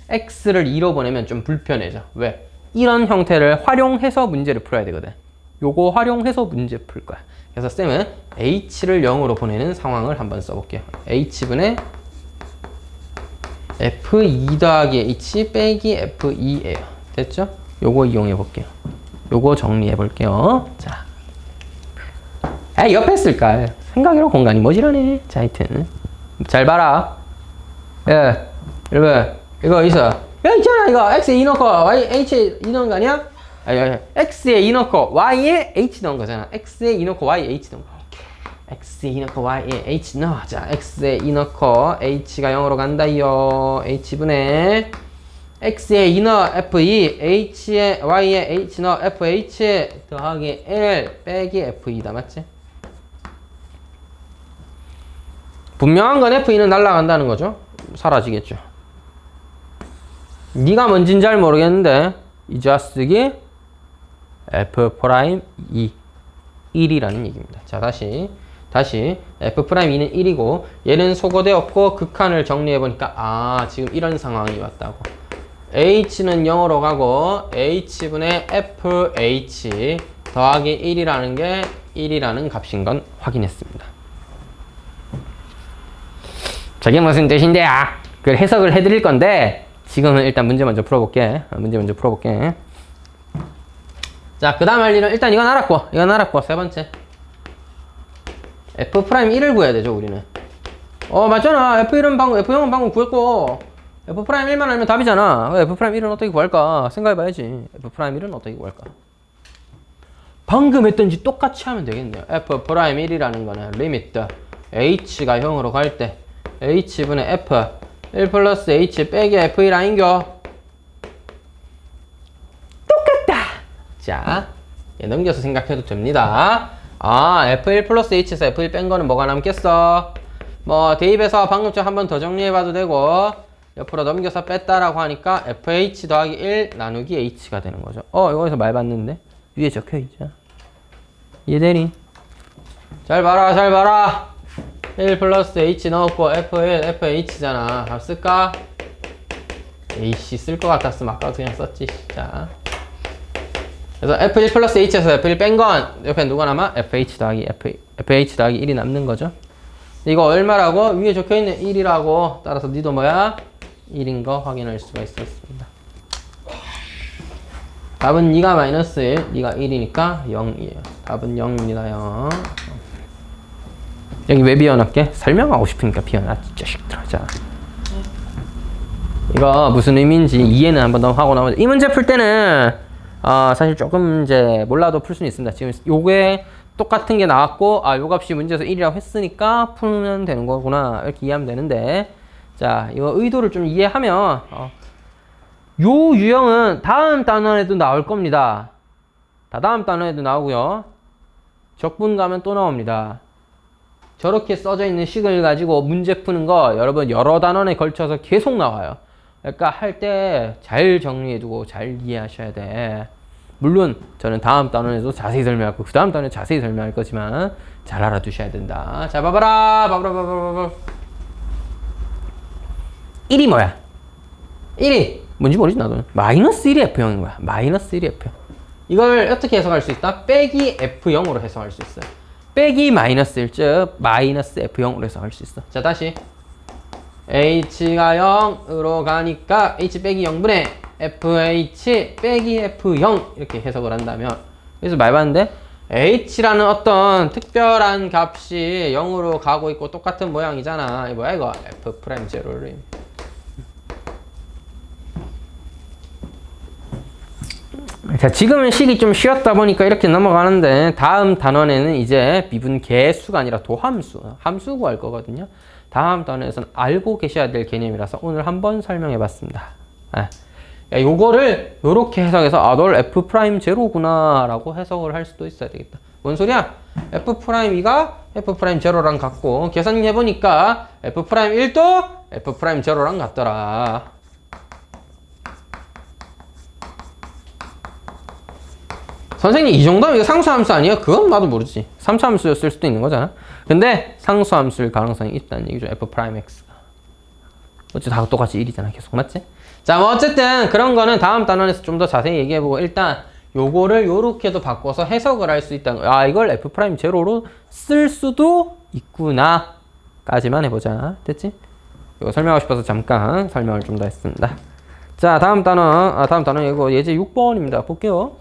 x를 2로 보내면 좀 불편해져. 왜? 이런 형태를 활용해서 문제를 풀어야 되거든. 요거 활용해서 문제 풀 거야. 그래서 쌤은 h를 0으로 보내는 상황을 한번 써볼게요. h분의 f2 더하기 h 빼기 f2예요. 됐죠? 요거 이용해 볼게요. 요거 정리해 볼게요. 자, 옆에 쓸까? 생각이랑 공간이 모자라네. 자, 하여튼 잘 봐라. 예, 여러분 이거 있어. 야, 있잖아. 이거 x에 2 넣고 y h에 2 넣은 거 아니야? 아니, x에 2 넣고 y에 h 넣은 거잖아. x에 2 넣고 y에 h 넣은 거. x에 2 넣고 y에 h 넣어. 자, x에 2 넣고 h가 0으로 간다요. h분의 x에 2 넣어 f2, h에 y에 h 넣어 fh 더하기 1 빼기 f2다. 맞지? 분명한 건 f2는 날아간다는 거죠. 사라지겠죠. 네가 뭔진 잘 모르겠는데 이 자식이 f'2 1이라는 얘기입니다. 자, 다시 f'2는 1이고 얘는 소거되었고 극한을 정리해 보니까 지금 이런 상황이 왔다고. h는 0으로 가고 h분의 fh 더하기 1이라는 게 1이라는 값인 건 확인했습니다. 저게 무슨 뜻인데? 그 해석을 해드릴 건데 지금은 일단 문제 먼저 풀어볼게. 자, 그 다음 할 일은 일단 이건 알았고 세 번째 f'1을 구해야 되죠. 우리는 맞잖아. f1은 방금 f0은 방금 구했고 f'1만 알면 답이잖아. f'1은 어떻게 구할까 생각해봐야지. f'1은 어떻게 구할까? 방금 했던지 똑같이 하면 되겠네요. f'1이라는 거는 리미트 h가 0으로 갈 때 h분의 f 1 플러스 h 빼기 f1 아닌겨? 똑같다. 자, 넘겨서 생각해도 됩니다. f1 플러스 h에서 f1 뺀 거는 뭐가 남겠어? 뭐 대입해서 방금처럼 한 번 더 정리해봐도 되고 옆으로 넘겨서 뺐다라고 하니까 fh 더하기 1 나누기 h가 되는 거죠. 이거에서 말 봤는데 위에 적혀있죠. 얘들이 잘 봐라. 1 플러스 h 넣었고 f1 fh잖아. 답 쓸까? 에이씨, 쓸 것 같았으면 아까 그냥 썼지. 자, 그래서 f1 플러스 h에서 f1 뺀 건 옆에 누가 남아? fh 더하기 1이 남는 거죠. 이거 얼마라고? 위에 적혀있는 1이라고. 따라서 니도 뭐야? 1인 거 확인할 수가 있었습니다. 답은 니가 마이너스 1, 니가 1이니까 0이에요. 답은 0입니다. 0. 여기 왜 비워놨게? 설명하고 싶으니까 비워놨지, 자식들아. 자, 이거 무슨 의미인지 이해는 한번 더 하고 나머지 이 문제 풀 때는 사실 조금 이제 몰라도 풀 수는 있습니다. 지금 요게 똑같은 게 나왔고 요 값이 문제에서 1이라고 했으니까 풀면 되는 거구나 이렇게 이해하면 되는데, 자, 이거 의도를 좀 이해하면 요 유형은 다음 단원에도 나올 겁니다. 다음 단원에도 나오고요. 적분 가면 또 나옵니다. 저렇게 써져 있는 식을 가지고 문제 푸는 거 여러분 여러 단원에 걸쳐서 계속 나와요. 그러니까 할 때 잘 정리해두고 잘 이해하셔야 돼. 물론 저는 다음 단원에도 자세히 설명하고 그 다음 단원에 자세히 설명할 거지만 잘 알아두셔야 된다. 자, 봐봐라. 1이 뭐야? 1이 뭔지 모르지 나도. 마이너스 1이 F0인 거야. 마이너스 1이 F0. 이걸 어떻게 해석할 수 있다? 빼기 F0으로 해석할 수 있어요. 빼기 마이너스 1, 즉 마이너스 F0으로 해석할 수 있어. 자, 다시 H가 0으로 가니까 H 빼기 0분의 FH 빼기 F0 이렇게 해석을 한다면, 그래서 말 봤는데 H라는 어떤 특별한 값이 0으로 가고 있고 똑같은 모양이잖아. 뭐야 이거? F'0를. 자, 지금은 식이 좀 쉬었다 보니까 이렇게 넘어가는데 다음 단원에는 이제 미분 계수가 아니라 도함수, 함수 구할 거거든요. 다음 단원에서는 알고 계셔야 될 개념이라서 오늘 한번 설명해 봤습니다. 요거를 요렇게 해석해서 널 F'0구나 라고 해석을 할 수도 있어야 되겠다. 뭔 소리야? F'2가 F'0랑 같고 계산해 보니까 F'1도 F'0랑 같더라. 선생님 이 정도면 이거 상수함수 아니에요? 그건 나도 모르지. 삼수함수였을 수도 있는 거잖아. 근데 상수함수일 가능성이 있다는 얘기죠. F'X가. 어째 다 똑같이 1이잖아. 계속 맞지? 자, 뭐 어쨌든 그런 거는 다음 단원에서 좀 더 자세히 얘기해보고 일단 요거를 요렇게도 바꿔서 해석을 할 수 있다는 거. 아, 이걸 F'제로로 쓸 수도 있구나 까지만 해보자. 됐지? 이거 설명하고 싶어서 잠깐 설명을 좀 더 했습니다. 자, 다음 단원 이거 예제 6번입니다. 볼게요.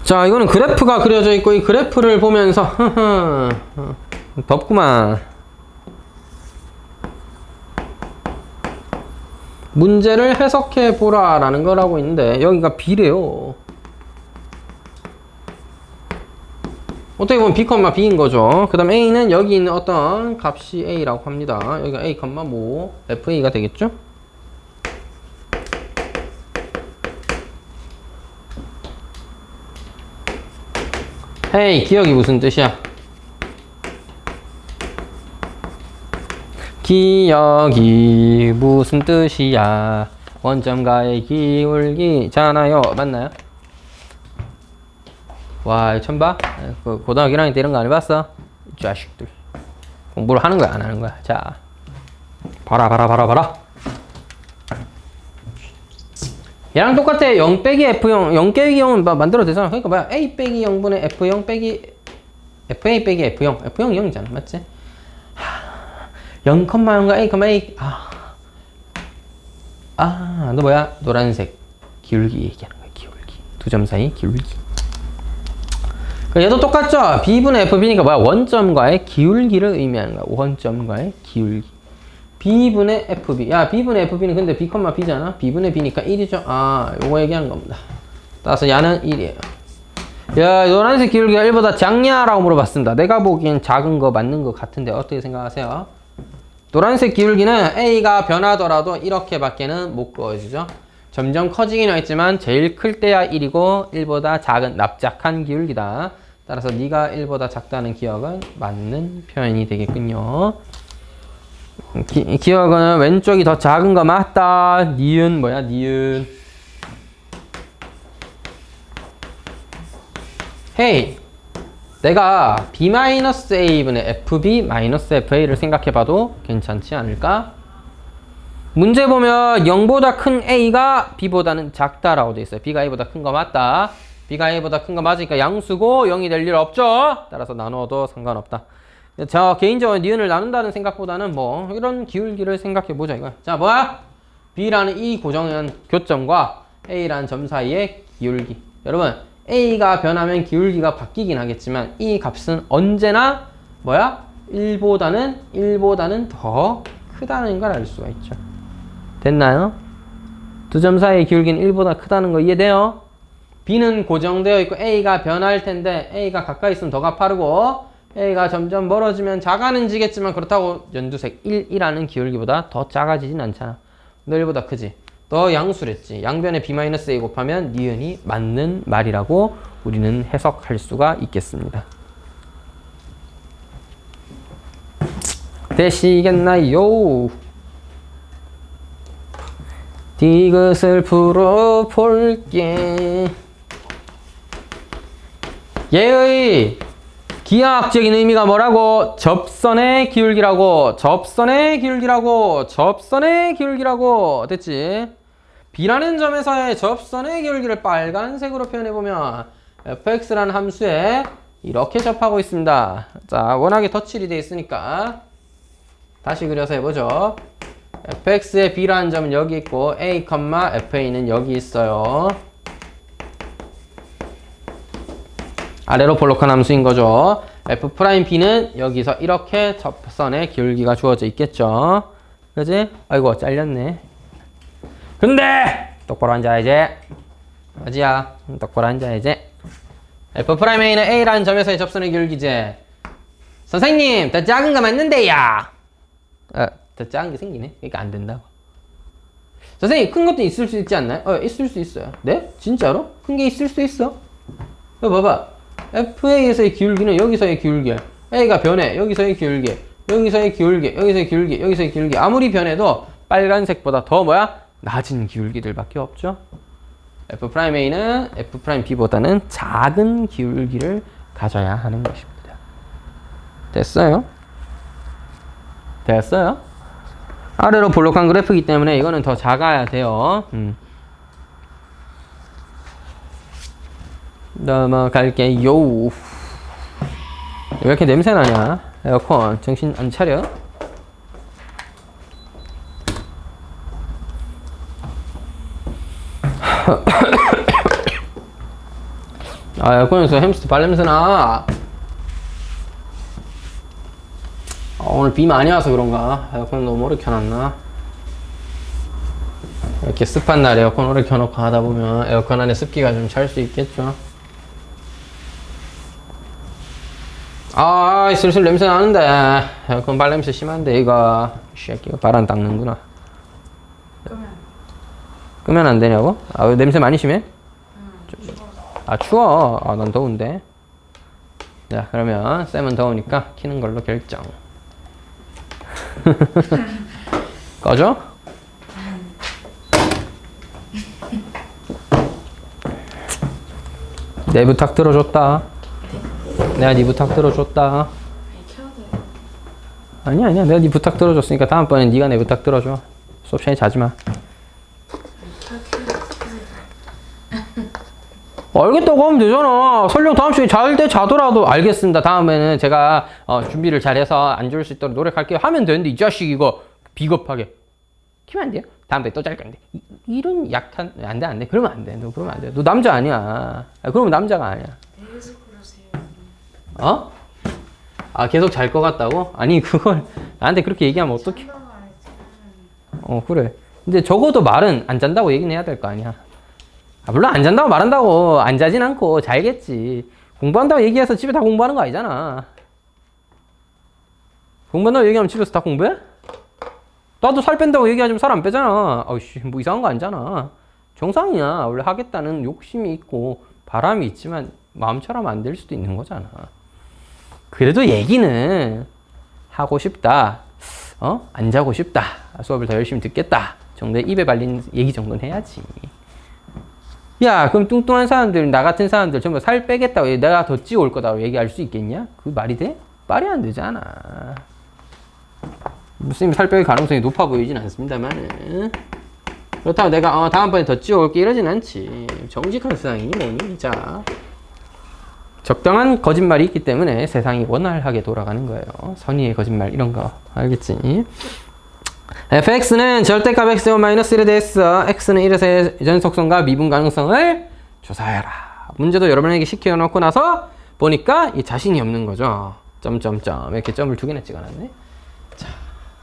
자, 이거는 그래프가 그려져 있고 이 그래프를 보면서 덥구만. 문제를 해석해 보라 라는 거라고 있는데 여기가 B래요. 어떻게 보면 B, B인 거죠. 그 다음 A는 여기 있는 어떤 값이 A라고 합니다. 여기가 A, 뭐 FA가 되겠죠? 헤이, 기억이 무슨 뜻이야? 기억이 무슨 뜻이야? 원점과의 기울기잖아요. 맞나요? 와, 처음 봐? 그 고등학교 1학년 때 이런 거 안 해봤어? 이 자식들. 공부를 하는 거야, 안 하는 거야? 자, 봐라. 얘랑 똑같아. 0 빼기 F0. 0 빼기 0은 만들어도 되잖아. 그러니까 뭐야? A 빼기 0분의 F0 빼기 FA 빼기 F0. F0 0이잖아. 맞지? 0,0과 A, 너 뭐야? 노란색. 기울기 얘기하는 거야. 기울기. 두 점 사이 기울기. 얘도 똑같죠? B분의 FB니까 뭐야? 원점과의 기울기를 의미하는 거야. 원점과의 기울기. B분의 FB. 야, B분의 FB는 근데 B, B잖아? B분의 B니까 1이죠? 아, 요거 얘기하는 겁니다. 따라서 야는 1이에요. 야, 노란색 기울기가 1보다 작냐라고 물어봤습니다. 내가 보기엔 작은 거 맞는 거 같은데 어떻게 생각하세요? 노란색 기울기는 A가 변하더라도 이렇게밖에는 못 그어지죠? 점점 커지긴 했지만 제일 클 때야 1이고 1보다 작은 납작한 기울기다. 따라서 네가 1보다 작다는 기억은 맞는 표현이 되겠군요. 기억은 왼쪽이 더 작은 거 맞다. 니은 뭐야? 니은. 헤이, 내가 B-A분의 FB-FA를 생각해봐도 괜찮지 않을까? 문제 보면 0보다 큰 A가 B보다는 작다라고 돼 있어요. B가 A보다 큰 거 맞다. B가 A보다 큰 거 맞으니까 양수고 0이 될 일 없죠? 따라서 나눠도 상관없다. 자, 개인적으로 니은을 나눈다는 생각보다는 뭐 이런 기울기를 생각해보자 이거야. 자, 뭐야? B라는 이 고정한 교점과 A라는 점 사이의 기울기. 여러분, A가 변하면 기울기가 바뀌긴 하겠지만 이 값은 언제나 뭐야? 1보다는 더 크다는 걸 알 수가 있죠. 됐나요? 두 점 사이의 기울기는 1보다 크다는 거 이해돼요? B는 고정되어 있고 A가 변할 텐데 A가 가까이 있으면 더 가파르고 A가 점점 멀어지면 작아지겠지만 그렇다고 연두색 1이라는 기울기보다 더 작아지진 않잖아. 너 1보다 크지? 너 양수랬지. 양변에 B-A 곱하면 니은이 맞는 말이라고 우리는 해석할 수가 있겠습니다. 되시겠나요? 디귿을 풀어볼게. 얘의 기하학적인 의미가 뭐라고? 접선의 기울기라고. 됐지? B라는 점에서의 접선의 기울기를 빨간색으로 표현해보면 fx라는 함수에 이렇게 접하고 있습니다. 자, 워낙에 덧칠이 되어 있으니까 다시 그려서 해보죠. fx의 B라는 점은 여기 있고 a, fa는 여기 있어요. 아래로 볼록한 함수인 거죠. f'B는 여기서 이렇게 접선의 기울기가 주어져 있겠죠. 그지? 아이고, 잘렸네. 근데 똑바로 앉아야지. 어지야, 똑바로 앉아야지. f'A는 A라는 점에서의 접선의 기울기지. 선생님, 더 작은 거 맞는데요. 더 작은 게 생기네. 그러니까 안 된다고. 선생님, 큰 것도 있을 수 있지 않나요? 있을 수 있어요. 네? 진짜로? 큰 게 있을 수 있어. 봐봐. FA에서의 기울기는 여기서의 기울기야. A가 변해. 여기서의 기울기, 여기서의 기울기, 여기서의 기울기, 여기서의 기울기. 아무리 변해도 빨간색보다 더 뭐야? 낮은 기울기들밖에 없죠. F'A는 F'B보다는 작은 기울기를 가져야 하는 것입니다. 됐어요? 됐어요? 아래로 볼록한 그래프이기 때문에 이거는 더 작아야 돼요. 넘어갈게요. 왜 이렇게 냄새나냐? 에어컨 정신 안 차려? 아, 에어컨에서 햄스터 발냄새나. 오늘 비 많이 와서 그런가? 에어컨 너무 오래 켜놨나? 이렇게 습한 날 에어컨 오래 켜놓고 하다 보면 에어컨 안에 습기가 좀 찰 수 있겠죠? 아, 슬슬 냄새 나는데. 에어컨 발냄새 심한데, 이거. 이 새끼가 바람 닦는구나. 끄면 안 되냐고? 아, 왜 냄새 많이 심해? 아, 추워. 아, 난 더운데. 자, 그러면 쌤은 더우니까 키는 걸로 결정. 꺼져? 내 부탁 들어줬다. 내가 네 부탁 들어줬다. 아니야, 내가 네 부탁 들어줬으니까 다음번엔 네가 내 부탁 들어줘. 수업 시간에 자지 마. 알겠다고 하면 되잖아. 설령 다음 시간에 잘 때 자더라도 알겠습니다. 다음에는 제가 준비를 잘해서 안 좋을 수 있도록 노력할게요. 하면 되는데 이 자식 이거 비겁하게 키면 안 돼요? 다음번에 또 잘 건데 이런 약한 안 돼. 그러면 안 돼. 너 그러면 안 돼. 너 남자 아니야. 그러면 남자가 아니야. 계속 그러세요. 어? 아, 계속 잘 것 같다고? 아니, 그걸 나한테 그렇게 얘기하면 어떡해. 그래. 근데 적어도 말은 안 잔다고 얘기는 해야 될 거 아니야. 아, 물론 안 잔다고 말한다고 안 자진 않고 잘겠지. 공부한다고 얘기해서 집에 다 공부하는 거 아니잖아. 공부한다고 얘기하면 집에서 다 공부해? 나도 살 뺀다고 얘기하지만 살 안 빼잖아. 아이씨, 뭐 이상한 거 아니잖아. 정상이야. 원래 하겠다는 욕심이 있고 바람이 있지만 마음처럼 안 될 수도 있는 거잖아. 그래도 얘기는 하고 싶다. 안 자고 싶다. 수업을 더 열심히 듣겠다. 정도의 입에 발린 얘기 정도는 해야지. 야, 그럼 뚱뚱한 사람들, 나 같은 사람들 전부 살 빼겠다고 내가 더 찌올 거다고 얘기할 수 있겠냐? 그 말이 돼? 말이 안 되잖아. 무슨 살 뺄 가능성이 높아 보이진 않습니다만. 그렇다고 내가 다음번에 더 찌올게 이러진 않지. 정직한 세상이니 뭐니. 자, 적당한 거짓말이 있기 때문에 세상이 원활하게 돌아가는 거예요. 선의의 거짓말 이런 거 알겠지? fx는 절대값 x-1에 대해서 x는 1에서의 연속성과 미분 가능성을 조사해라. 문제도 여러분에게 시켜놓고 나서 보니까 이 자신이 없는 거죠. 점점점 이렇게 점을 2개나 찍어놨네. 자,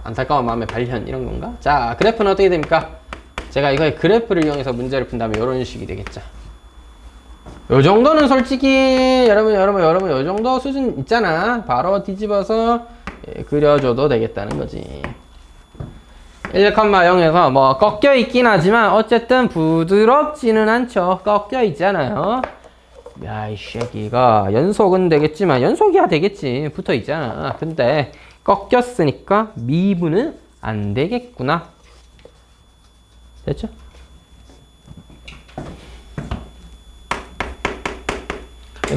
안타까운 마음의 발현 이런 건가? 자, 그래프는 어떻게 됩니까? 제가 이거의 그래프를 이용해서 문제를 푼다면 이런 식이 되겠죠. 요 정도는 솔직히 여러분 요 정도 수준 있잖아. 바로 뒤집어서 그려줘도 되겠다는 거지. 1,0에서 뭐 꺾여 있긴 하지만 어쨌든 부드럽지는 않죠. 꺾여 있잖아요. 야, 이 새끼가 연속은 되겠지만 연속이야 되겠지. 붙어 있잖아. 근데 꺾였으니까 미분은 안 되겠구나. 됐죠?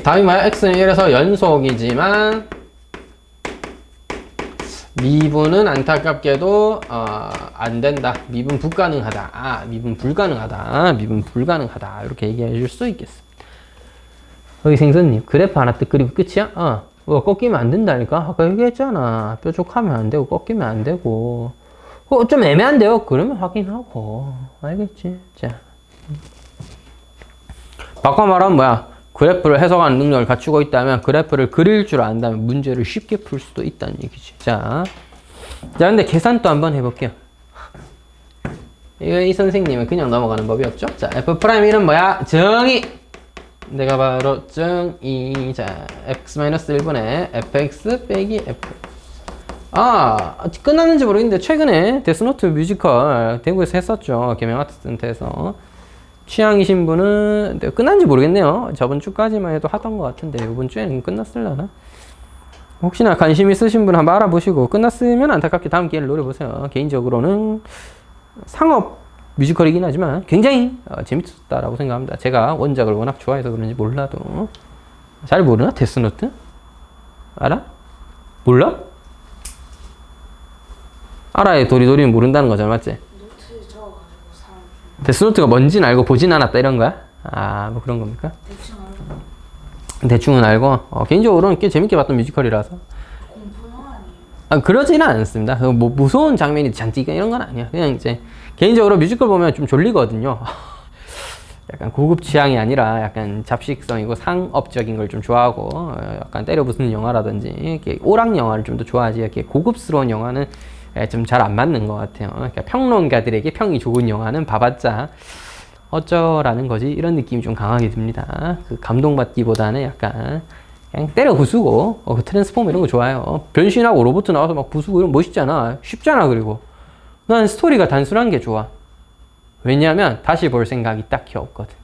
답이 뭐야? x는 1에서 연속이지만 미분은 안타깝게도 안 된다. 미분 불가능하다. 미분 불가능하다. 미분 불가능하다. 이렇게 얘기해 줄 수 있겠습니다. 여기 생선님 그래프 하나 뜩 그리고 끝이야? 뭐 꺾이면 안 된다니까? 아까 얘기했잖아. 뾰족하면 안 되고 꺾이면 안 되고 좀 애매한데요? 그러면 확인하고 알겠지? 자, 바꿔 말하면 뭐야? 그래프를 해석하는 능력을 갖추고 있다면 그래프를 그릴 줄 안다면 문제를 쉽게 풀 수도 있다는 얘기지. 자, 근데 계산도 한번 해볼게요. 이 선생님은 그냥 넘어가는 법이 없죠. 자, F'은 뭐야? 정의! 내가 바로 정의. 자, x-1분의 fx 빼기 f. 끝났는지 모르겠는데 최근에 데스노트 뮤지컬 대구에서 했었죠. 계명아트센터에서. 취향이신 분은 끝난지 모르겠네요. 저번 주까지만 해도 하던 것 같은데 이번 주에는 끝났을라나? 혹시나 관심 있으신 분 한번 알아보시고 끝났으면 안타깝게 다음 기회를 노려보세요. 개인적으로는 상업 뮤지컬이긴 하지만 굉장히 재밌었다라고 생각합니다. 제가 원작을 워낙 좋아해서 그런지 몰라도. 잘 모르나? 데스노트? 알아? 몰라? 알아야 도리도리는 모른다는 거잖아, 맞지? 노트에 적어가지고 사람 데스노트가 뭔지는 알고 보진 않았다 이런 거야? 아, 뭐 그런 겁니까? 대충 알고 대충은 알고 개인적으로는 꽤 재밌게 봤던 뮤지컬이라서 공포 영화 아니에요? 그러지는 않습니다. 뭐 무서운 장면이 잔뜩 이런 건 아니야. 그냥 이제 개인적으로 뮤지컬 보면 좀 졸리거든요. 약간 고급 취향이 아니라 약간 잡식성이고 상업적인 걸 좀 좋아하고 약간 때려 부수는 영화라든지 이렇게 오락 영화를 좀 더 좋아하지 이렇게 고급스러운 영화는 좀 잘 안 맞는 것 같아요. 그러니까 평론가들에게 평이 좋은 영화는 봐봤자 어쩌라는 거지 이런 느낌이 좀 강하게 듭니다. 그 감동받기보다는 약간 그냥 때려 부수고 그 트랜스포머 이런 거 좋아요. 변신하고 로봇 나와서 막 부수고 이런 거 멋있잖아. 쉽잖아. 그리고 난 스토리가 단순한 게 좋아. 왜냐하면 다시 볼 생각이 딱히 없거든.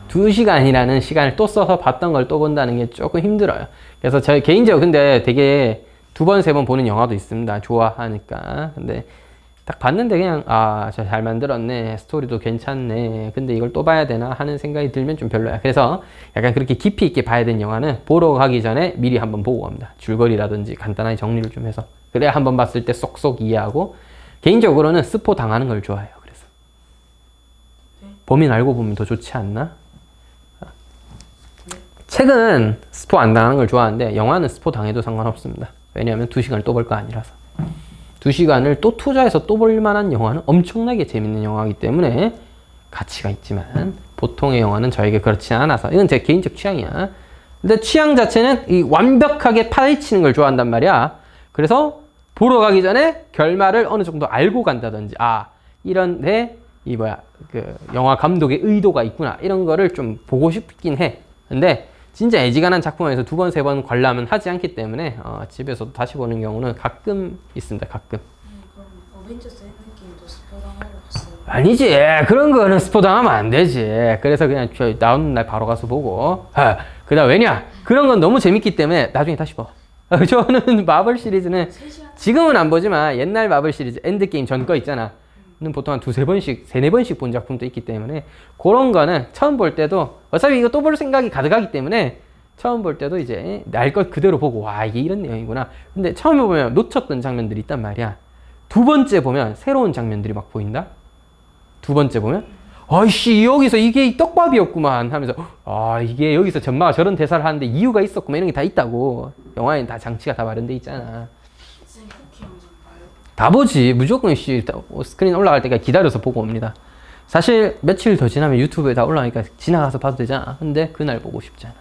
2시간이라는 시간을 또 써서 봤던 걸 또 본다는 게 조금 힘들어요. 그래서 저 개인적으로 근데 되게 2번, 3번 보는 영화도 있습니다. 좋아하니까. 근데 딱 봤는데 그냥 저 잘 만들었네. 스토리도 괜찮네. 근데 이걸 또 봐야 되나 하는 생각이 들면 좀 별로야. 그래서 약간 그렇게 깊이 있게 봐야 되는 영화는 보러 가기 전에 미리 한번 보고 갑니다. 줄거리라든지 간단하게 정리를 좀 해서. 그래야 한번 봤을 때 쏙쏙 이해하고 개인적으로는 스포 당하는 걸 좋아해요. 그래서 범인 알고 보면 더 좋지 않나? 책은 스포 안 당하는 걸 좋아하는데 영화는 스포 당해도 상관없습니다. 왜냐하면 2시간을 또 볼 거 아니라서. 2시간을 또 투자해서 또 볼 만한 영화는 엄청나게 재밌는 영화이기 때문에 가치가 있지만 보통의 영화는 저에게 그렇지 않아서 이건 제 개인적 취향이야. 근데 취향 자체는 이 완벽하게 파헤치는 걸 좋아한단 말이야. 그래서 보러 가기 전에 결말을 어느 정도 알고 간다든지 이런데 그 영화 감독의 의도가 있구나 이런 거를 좀 보고 싶긴 해. 근데 진짜 애지간한 작품에서 2번, 3번 관람은 하지 않기 때문에 집에서도 다시 보는 경우는 가끔 있습니다. 가끔. 그럼 어벤져스 엔드게임도 스포당하고 봤어요? 아니지. 그런 거는 스포 당하면 안 되지. 그래서 그냥 나오는 날 바로 가서 보고. 그다음 왜냐? 그런 건 너무 재밌기 때문에 나중에 다시 봐. 저는 마블 시리즈는 지금은 안 보지만 옛날 마블 시리즈 엔드게임 전 거 있잖아. 보통 한 2-3번씩, 3-4번씩 본 작품도 있기 때문에 그런 거는 처음 볼 때도 어차피 이거 또 볼 생각이 가득하기 때문에 처음 볼 때도 이제 날 것 그대로 보고 이게 이런 내용이구나. 근데 처음에 보면 놓쳤던 장면들이 있단 말이야. 2번째 보면 새로운 장면들이 막 보인다. 2번째 보면 아이씨 여기서 이게 떡밥이었구만 하면서 이게 여기서 전마가 저런 대사를 하는데 이유가 있었구만 이런 게 다 있다고. 영화에는 다 장치가 다 마련돼 있잖아. 선생님 쿠키 영상 봐요? 다 보지. 무조건 스크린 올라갈 때까지 기다려서 보고 옵니다. 사실 며칠 더 지나면 유튜브에 다 올라가니까 지나가서 봐도 되잖아. 근데 그날 보고 싶잖아.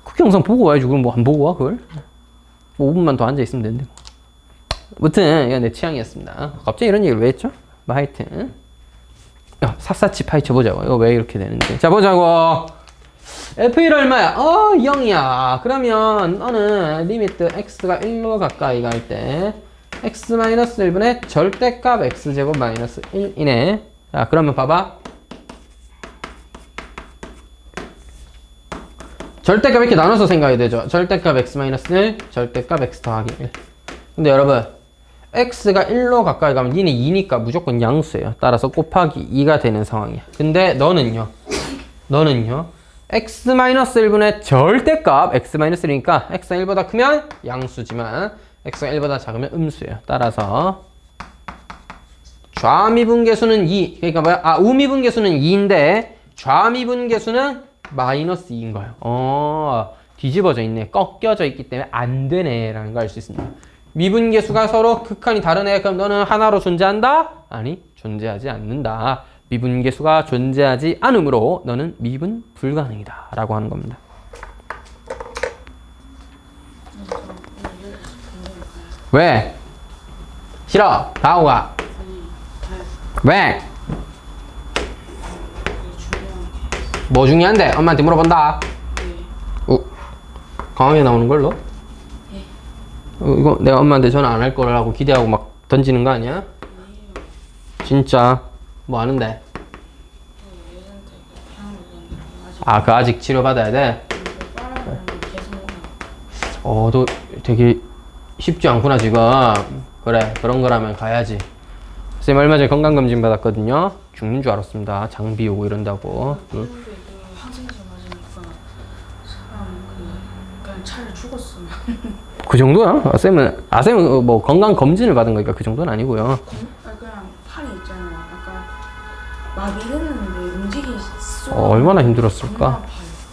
쿠키 영상 보고 와야지. 그럼 뭐 안 보고 와 그걸? 뭐 5분만 더 앉아있으면 되는데 뭐. 아무튼 이건 내 취향이었습니다. 갑자기 이런 얘기를 왜 했죠? 뭐 하여튼 샅샅이 파헤쳐보자고. 이거 왜 이렇게 되는지. 자 보자고. F1 얼마야? 0이야. 그러면 너는 리미트 x가 1로 가까이 갈 때 x-1분의 절대값 x제곱 마이너스 1이네. 자 그러면 봐봐. 절대값 이렇게 나눠서 생각해야 되죠. 절대값 x-1, 절대값 x 더하기 1. 근데 여러분 x가 1로 가까이 가면 니는 2니까 무조건 양수예요. 따라서 곱하기 2가 되는 상황이야. 근데 너는요 x-1분의 절대값 x-1이니까 x가 1보다 크면 양수지만 x가 1보다 작으면 음수예요. 따라서 좌미분계수는 2. 그러니까 뭐야? 우미분계수는 2인데 좌미분계수는 마이너스 2인 거예요. 뒤집어져 있네. 꺾여져 있기 때문에 안 되네 라는 걸 알 수 있습니다. 미분계수가 서로 극한이 다르네. 그럼 너는 하나로 존재한다? 아니, 존재하지 않는다. 미분계수가 존재하지 않으므로 너는 미분 불가능이다 라고 하는 겁니다. 왜? 싫어. 다음 가. 왜? 뭐 중요한데? 엄마한테 물어본다. 강하게 나오는 걸로? 이거 내가 엄마한테 전화 안 할 거라고 기대하고 막 던지는 거 아니야? 진짜 뭐 하는데? 그 그 아직 치료받아야 돼? 너 되게 쉽지 않구나 지금. 그래, 그런 거라면 가야지. 쌤 얼마 전에 건강검진 받았거든요. 죽는 줄 알았습니다. 장비 오고 이런다고. 근데 그 항생제 맞으니까 사람 그냥 차라리 죽었으면. 그 정도야? 쌤은 뭐 건강검진을 받은 거니까 그 정도는 아니고요. 그냥 팔이 있잖아요. 약간 마비됐는데 움직이기 얼마나 힘들었을까?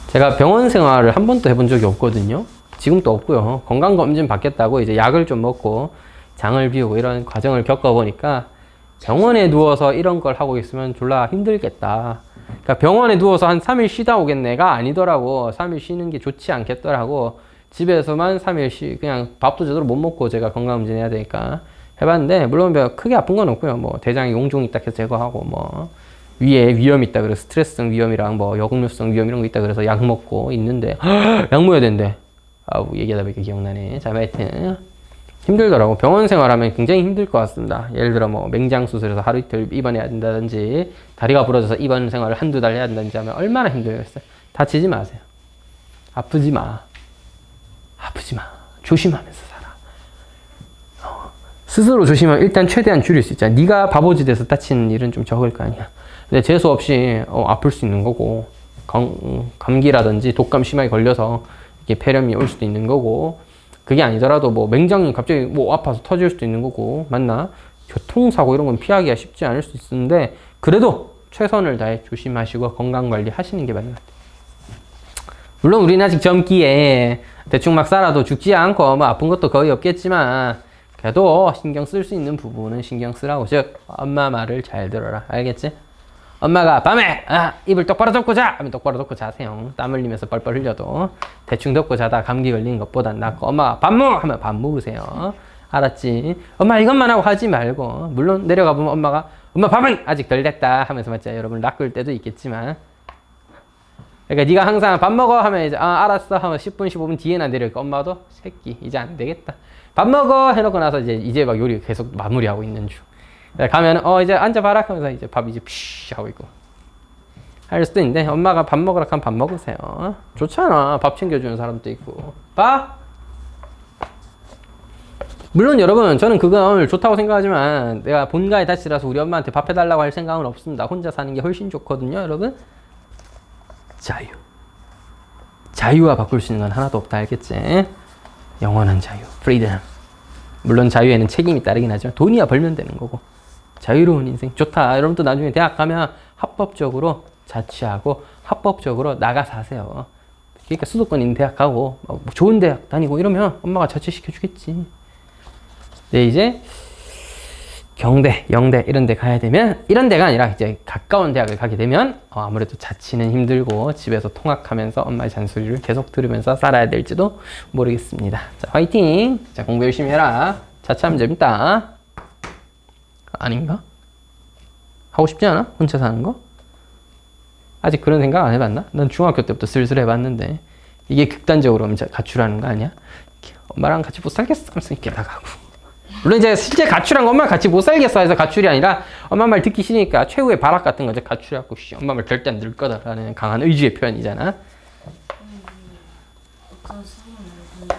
제가 병원 생활을 한 번도 해본 적이 없거든요. 지금도 없고요. 건강검진 받겠다고 이제 약을 좀 먹고 장을 비우고 이런 과정을 겪어보니까 병원에 누워서 이런 걸 하고 있으면 졸라 힘들겠다. 그러니까 병원에 누워서 한 3일 쉬다 오겠네가 아니더라고. 3일 쉬는 게 좋지 않겠더라고. 집에서만 3일 그냥 밥도 제대로 못 먹고 제가 건강검진 해야 되니까 해봤는데, 물론 크게 아픈 건 없고요. 뭐 대장에 용종이 있다 해서 제거하고, 뭐 위에 위염이 있다 그래서 스트레스성 위염이랑 뭐 역류성 위염 이런 거 있다 그래서 약 먹고 있는데 약 먹어야 된대. 얘기하다 보니까 기억나네. 자, 하여튼 힘들더라고. 병원 생활하면 굉장히 힘들 것 같습니다. 예를 들어 뭐 맹장 수술해서 하루 이틀 입원해야 된다든지, 다리가 부러져서 입원 생활을 한두 달 해야 된다든지 하면 얼마나 힘들겠어요. 다치지 마세요. 아프지 마. 조심하면서 살아. 스스로 조심하면 일단 최대한 줄일 수 있잖아. 네가 바보짓 돼서 다치는 일은 좀 적을 거 아니야. 근데 재수 없이 아플 수 있는 거고, 감기라든지 독감 심하게 걸려서 이게 폐렴이 올 수도 있는 거고, 그게 아니더라도 뭐 맹장이 갑자기 뭐 아파서 터질 수도 있는 거고, 맞나? 교통사고 이런 건 피하기가 쉽지 않을 수 있는데, 그래도 최선을 다해 조심하시고 건강관리 하시는 게 맞는 것 같아요. 물론 우리는 아직 젊기에 대충 막 살아도 죽지 않고 뭐 아픈 것도 거의 없겠지만, 그래도 신경 쓸 수 있는 부분은 신경 쓰라고. 즉 엄마 말을 잘 들어라. 알겠지? 엄마가 밤에 입을 똑바로 덮고 자 하면 똑바로 덮고 자세요. 땀 흘리면서 뻘뻘 흘려도 대충 덮고 자다 감기 걸리는 것보단 낫고, 엄마 밥 먹어 하면 밥 먹으세요. 알았지? 엄마 이것만 하고 하지 말고, 물론 내려가 보면 엄마가 엄마 밥은 아직 덜 됐다 하면서 맞죠? 여러분 낚을 때도 있겠지만, 그러니까 네가 항상 밥 먹어 하면 이제 알았어 하면 10분 15분 뒤에나 내려올까 엄마도 새끼 이제 안 되겠다 밥 먹어 해놓고 나서 이제 막 요리 계속 마무리하고 있는 중. 가면 이제 앉아봐라 하면서 이제 밥 이제 푸쉬 하고 있고 할 수도 있는데, 엄마가 밥 먹으라 하면 밥 먹으세요. 좋잖아. 밥 챙겨주는 사람도 있고. 밥? 물론 여러분 저는 그걸 좋다고 생각하지만, 내가 본가에 다치라서 우리 엄마한테 밥 해달라고 할 생각은 없습니다. 혼자 사는 게 훨씬 좋거든요. 여러분 자유와 바꿀 수 있는 건 하나도 없다. 알겠지? 영원한 자유, 프리덤. 물론 자유에는 책임이 따르긴 하지만 돈이야 벌면 되는 거고. 자유로운 인생 좋다. 여러분도 나중에 대학 가면 합법적으로 자취하고 합법적으로 나가 사세요. 그러니까 수도권 있는 대학 가고 좋은 대학 다니고 이러면 엄마가 자취시켜 주겠지. 네, 이제 경대, 영대 이런 데 가야 되면, 이런 데가 아니라 이제 가까운 대학을 가게 되면 아무래도 자취는 힘들고 집에서 통학하면서 엄마의 잔소리를 계속 들으면서 살아야 될지도 모르겠습니다. 자, 화이팅! 자, 공부 열심히 해라. 자취하면 재밌다. 아닌가? 하고 싶지 않아? 혼자 사는 거? 아직 그런 생각 안 해봤나? 난 중학교 때부터 슬슬 해봤는데, 이게 극단적으로 가출하는 거 아니야? 엄마랑 같이 못 살겠어 하면서 이렇게 나가고. 물론 이제 실제 가출한 거 엄마 같이 못 살겠어 해서 가출이 아니라, 엄마 말 듣기 싫으니까 최후의 발악 같은 거죠. 가출해갖고 엄마 말 절대 안 들을 거다라는 강한 의지의 표현이잖아. 어떤 상황을 근데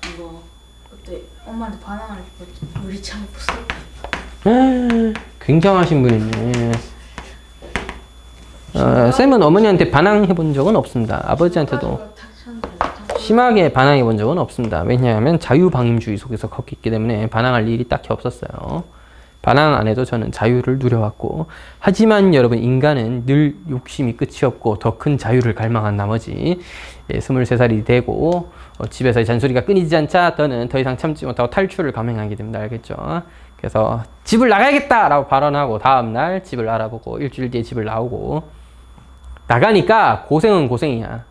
그거 그때 엄마한테 반항을 했거든. 유리창 부숴. 굉장하신 분이네. 쌤은 어머니한테 반항해본 적은 없습니다. 아버지한테도 심하게 반항해 본 적은 없습니다. 왜냐하면 자유방임주의 속에서 걷기 있기 때문에 반항할 일이 딱히 없었어요. 반항 안 해도 저는 자유를 누려왔고, 하지만 여러분 인간은 늘 욕심이 끝이 없고 더 큰 자유를 갈망한 나머지 23살이 되고 집에서의 잔소리가 끊이지 않자 저는 더 이상 참지 못하고 탈출을 감행하게 됩니다. 알겠죠? 그래서 집을 나가야겠다 라고 발언하고 다음날 집을 알아보고 일주일 뒤에 집을 나오고, 나가니까 고생은 고생이야.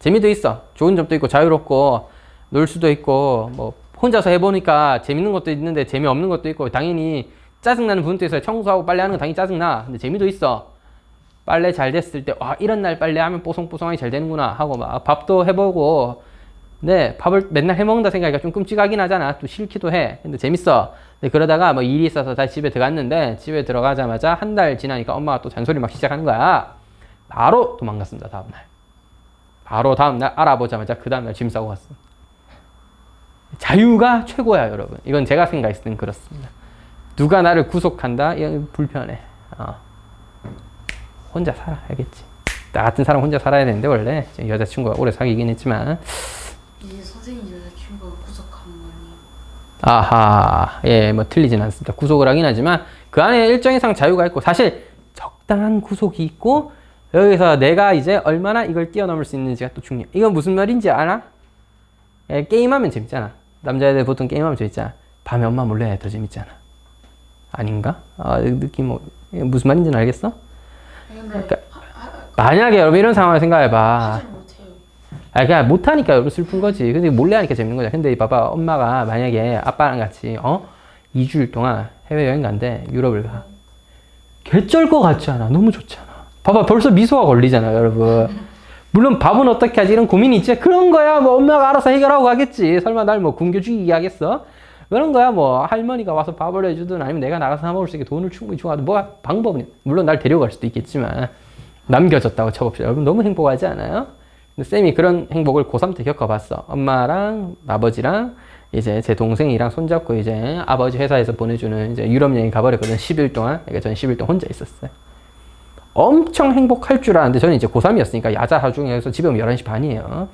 재미도 있어. 좋은 점도 있고 자유롭고 놀 수도 있고, 뭐 혼자서 해보니까 재밌는 것도 있는데 재미없는 것도 있고, 당연히 짜증나는 부분도 있어요. 청소하고 빨래하는 거 당연히 짜증나. 근데 재미도 있어. 빨래 잘 됐을 때 이런 날 빨래하면 뽀송뽀송하게 잘 되는구나 하고, 막 밥도 해보고. 근데 밥을 맨날 해먹는다 생각하니까 좀 끔찍하긴 하잖아. 또 싫기도 해. 근데 재밌어. 근데 그러다가 뭐 일이 있어서 다시 집에 들어갔는데, 집에 들어가자마자 한 달 지나니까 엄마가 또 잔소리 막 시작하는 거야. 바로 도망갔습니다. 다음날 바로 다음날 알아보자마자 그 다음날 짐 싸고 갔어. 자유가 최고야, 여러분. 이건 제가 생각했을 땐 그렇습니다. 누가 나를 구속한다? 이건 불편해. 혼자 살아, 알겠지? 나 같은 사람 혼자 살아야 되는데, 원래. 여자친구가 오래 사귀긴 했지만. 이제 선생님 여자친구가 구속하는 거니. 아하, 예, 뭐 틀리진 않습니다. 구속을 하긴 하지만 그 안에 일정 이상 자유가 있고, 사실 적당한 구속이 있고, 여기서 내가 이제 얼마나 이걸 뛰어넘을 수 있는지가 또 중요해. 이건 무슨 말인지 알아? 예, 게임하면 재밌잖아. 남자애들 보통 게임하면 재밌잖아. 밤에 엄마 몰래 해야 더 재밌잖아. 아닌가? 느낌 무슨 말인지는 알겠어? 그러니까 만약에 여러분 이런 상황을 생각해봐. 하지 못해요. 그냥 못하니까 여러분 슬픈 거지. 근데 몰래 하니까 재밌는 거야. 근데 봐봐, 엄마가 만약에 아빠랑 같이 2주일 동안 해외여행 간대. 유럽을 가. 개쩔 것 같지 않아? 너무 좋잖아. 봐봐, 벌써 미소가 걸리잖아, 여러분. 물론 밥은 어떻게 하지? 이런 고민이 있지. 그런 거야 뭐 엄마가 알아서 해결하고 가겠지. 설마 날 뭐 굶겨 죽이게 하겠어? 그런 거야 뭐 할머니가 와서 밥을 해주든 아니면 내가 나가서 사 먹을 수 있게 돈을 충분히 주고도 뭐가 방법은, 물론 날 데려갈 수도 있겠지만 남겨졌다고 쳐봅시다. 여러분 너무 행복하지 않아요? 근데 쌤이 그런 행복을 고3 때 겪어봤어. 엄마랑 아버지랑 이제 제 동생이랑 손잡고 이제 아버지 회사에서 보내주는 이제 유럽 여행 가버렸거든. 10일 동안. 그러니까 저는 10일 동안 혼자 있었어요. 엄청 행복할 줄 알았는데 저는 이제 고3이었으니까 야자 하중에서 집에 오면 11시 반이에요.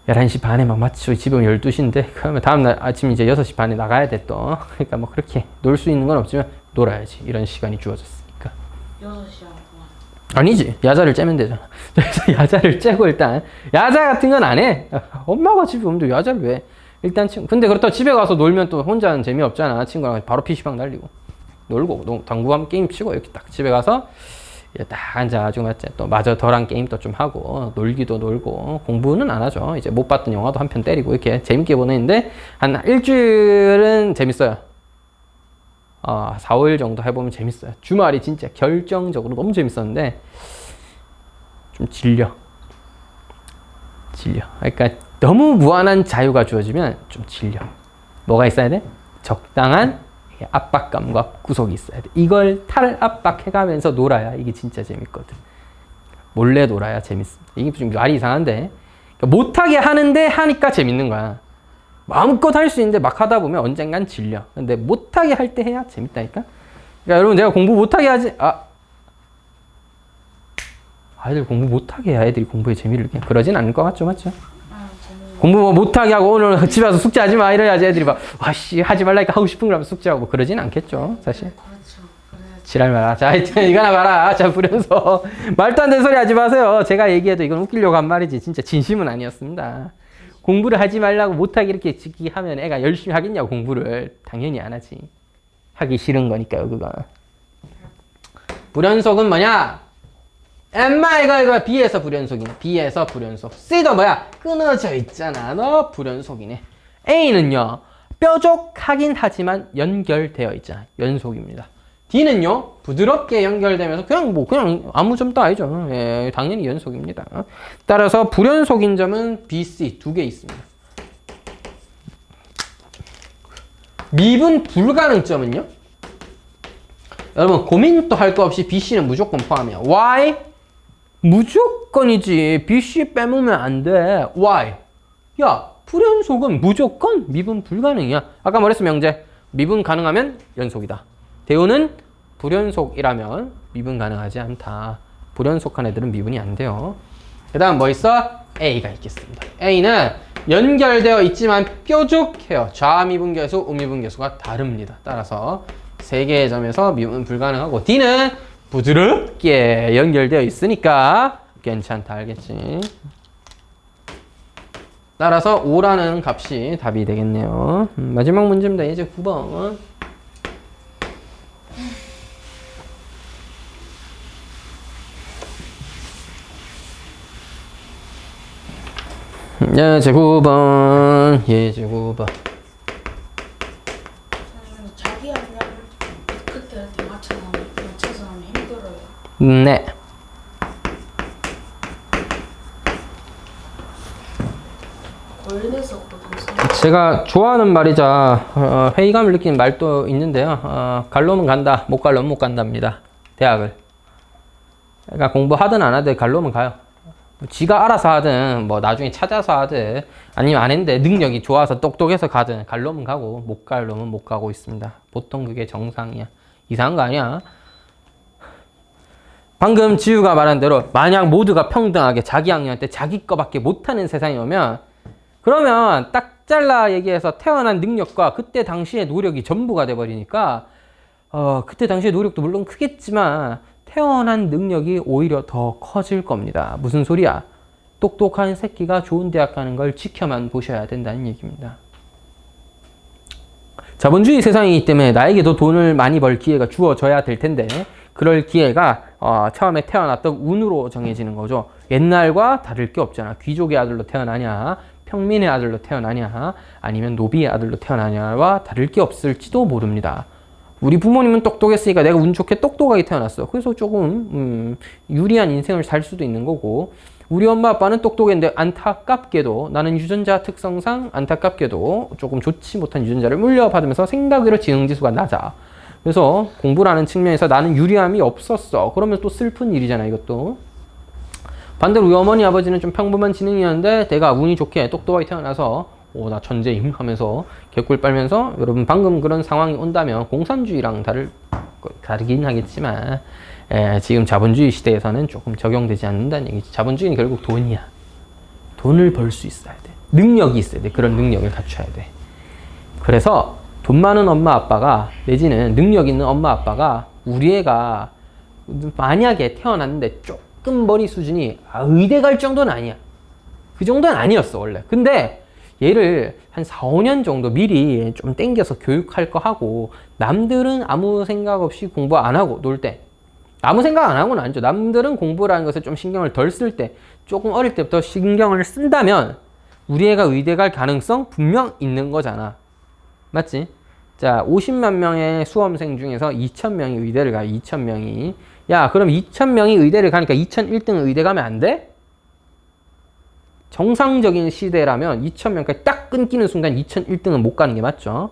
11시 반에 막 마치고 집에 오면 12시인데 그러면 다음날 아침 이제 6시 반에 나가야 돼 또. 그러니까 뭐 그렇게 놀 수 있는 건 없지만 놀아야지. 이런 시간이 주어졌으니까. 6시간 동안. 아니지. 야자를 째면 되잖아. 그래서 야자를 째고 일단 야자 같은 건 안 해. 엄마가 집에 오면 야자를 왜. 일단 근데 그렇다고 집에 가서 놀면 또 혼자는 재미없잖아. 친구랑 바로 PC방 달리고 놀고 당구하면 게임 치고 이렇게 딱 집에 가서 이제 딱 앉아가지고 맞지? 또 마저 덜한 게임도 좀 하고 놀기도 놀고 공부는 안 하죠. 이제 못 봤던 영화도 한 편 때리고 이렇게 재밌게 보내는데 한 일주일은 재밌어요. 4, 5일 정도 해보면 재밌어요. 주말이 진짜 결정적으로 너무 재밌었는데 좀 질려. 그러니까 너무 무한한 자유가 주어지면 좀 질려. 뭐가 있어야 돼? 적당한 압박감과 구속이 있어야 돼. 이걸 탈압박해가면서 놀아야 이게 진짜 재밌거든. 몰래 놀아야 재밌습니다. 이게 좀 말이 이상한데 그러니까 못하게 하는데 하니까 재밌는 거야. 마음껏 할 수 있는데 막 하다 보면 언젠간 질려. 근데 못하게 할 때 해야 재밌다니까. 그러니까 여러분 제가 공부 못하게 하지 아이들 공부 못하게 해야 애들이 공부에 재미를 느끼. 그러진 않을 것 같죠, 맞죠? 공부 뭐 못하게 하고 오늘 집에 와서 숙제하지 마 이래야지 애들이 막 와씨 하지 말라니까 하고 싶은 거라면 숙제하고 뭐 그러진 않겠죠, 사실. 그렇죠. 지랄 마라. 자, 하여튼 이거나 봐라. 자, 부려서 말도 안 되는 소리 하지 마세요. 제가 얘기해도 이건 웃기려고 한 말이지 진짜 진심은 아니었습니다. 공부를 하지 말라고 못하게 이렇게 짓기 하면 애가 열심히 하겠냐고. 공부를 당연히 안 하지. 하기 싫은 거니까요, 그거. 불연속은 뭐냐? 엠마 이거 B에서 불연속이네. B에서 불연속. C도 뭐야? 끊어져 있잖아. 너 불연속이네. A는요 뾰족하긴 하지만 연결되어 있잖아. 연속입니다. D는요 부드럽게 연결되면서 그냥 아무 점도 아니죠. 예, 당연히 연속입니다. 따라서 불연속인 점은 B, C 두 개 있습니다. 미분 불가능점은요? 여러분 고민도 할 거 없이 B, C는 무조건 포함이야. Why? 무조건이지. B, C 빼먹으면 안 돼. Why? 야, 불연속은 무조건 미분 불가능이야. 아까 말했어, 명제. 미분 가능하면 연속이다. 대우는 불연속이라면 미분 가능하지 않다. 불연속한 애들은 미분이 안 돼요. 그 다음 뭐 있어? A가 있겠습니다. A는 연결되어 있지만 뾰족해요. 좌미분계수, 우미분계수가 다릅니다. 따라서 세 개의 점에서 미분 불가능하고 D는 부드럽게 연결되어 있으니까 괜찮다. 알겠지? 따라서 5라는 값이 답이 되겠네요. 마지막 문제입니다. 이제 9번. 예제 9번. 예제 9번. 자기야 그냥 그때 맞춰서 하면 힘들어요. 네. 골든에서거든요. 제가 좋아하는 말이자 회의감을 느끼는 말도 있는데요. 갈로면 간다, 못 갈로면 못 간답니다. 대학을. 그러니까 공부하든 안 하든 갈로면 가요. 지가 알아서 하든 뭐 나중에 찾아서 하든 아니면 안 했는데 능력이 좋아서 똑똑해서 가든 갈 놈은 가고 못 갈 놈은 못 가고 있습니다. 보통 그게 정상이야. 이상한 거 아니야. 방금 지우가 말한 대로 만약 모두가 평등하게 자기 학년한테 자기 거밖에 못하는 세상이 오면 그러면 딱 잘라 얘기해서 태어난 능력과 그때 당시의 노력이 전부가 돼버리니까 그때 당시의 노력도 물론 크겠지만 태어난 능력이 오히려 더 커질 겁니다. 무슨 소리야? 똑똑한 새끼가 좋은 대학 가는 걸 지켜만 보셔야 된다는 얘기입니다. 자본주의 세상이기 때문에 나에게도 돈을 많이 벌 기회가 주어져야 될 텐데 그럴 기회가 처음에 태어났던 운으로 정해지는 거죠. 옛날과 다를 게 없잖아. 귀족의 아들로 태어나냐, 평민의 아들로 태어나냐, 아니면 노비의 아들로 태어나냐와 다를 게 없을지도 모릅니다. 우리 부모님은 똑똑했으니까 내가 운 좋게 똑똑하게 태어났어. 그래서 조금 유리한 인생을 살 수도 있는 거고 우리 엄마 아빠는 똑똑했는데 안타깝게도 나는 유전자 특성상 안타깝게도 조금 좋지 못한 유전자를 물려받으면서 생각외로 지능지수가 낮아. 그래서 공부라는 측면에서 나는 유리함이 없었어. 그러면 또 슬픈 일이잖아 이것도. 반대로 우리 어머니 아버지는 좀 평범한 지능이었는데 내가 운이 좋게 똑똑하게 태어나서 나 천재임 하면서 개꿀 빨면서 여러분 방금 그런 상황이 온다면 공산주의랑 다르긴 하겠지만 지금 자본주의 시대에서는 조금 적용되지 않는다는 얘기지. 자본주의는 결국 돈이야. 돈을 벌 수 있어야 돼. 능력이 있어야 돼. 그런 능력을 갖춰야 돼. 그래서 돈 많은 엄마 아빠가 내지는 능력 있는 엄마 아빠가 우리 애가 만약에 태어났는데 조금 머리 수준이 의대 갈 정도는 아니야. 그 정도는 아니었어 원래. 근데 얘를 한 4, 5년 정도 미리 좀 땡겨서 교육할 거 하고 남들은 아무 생각 없이 공부 안 하고 놀 때 아무 생각 안 하고는 아니죠. 남들은 공부라는 것에 좀 신경을 덜 쓸 때 조금 어릴 때부터 신경을 쓴다면 우리 애가 의대 갈 가능성 분명 있는 거잖아. 맞지? 자, 50만 명의 수험생 중에서 2,000명이 의대를 가. 2,000명이. 야, 그럼 2,000명이 의대를 가니까 2,001등은 의대 가면 안 돼? 정상적인 시대라면 2,000명까지 딱 끊기는 순간 2,001등은 못 가는 게 맞죠.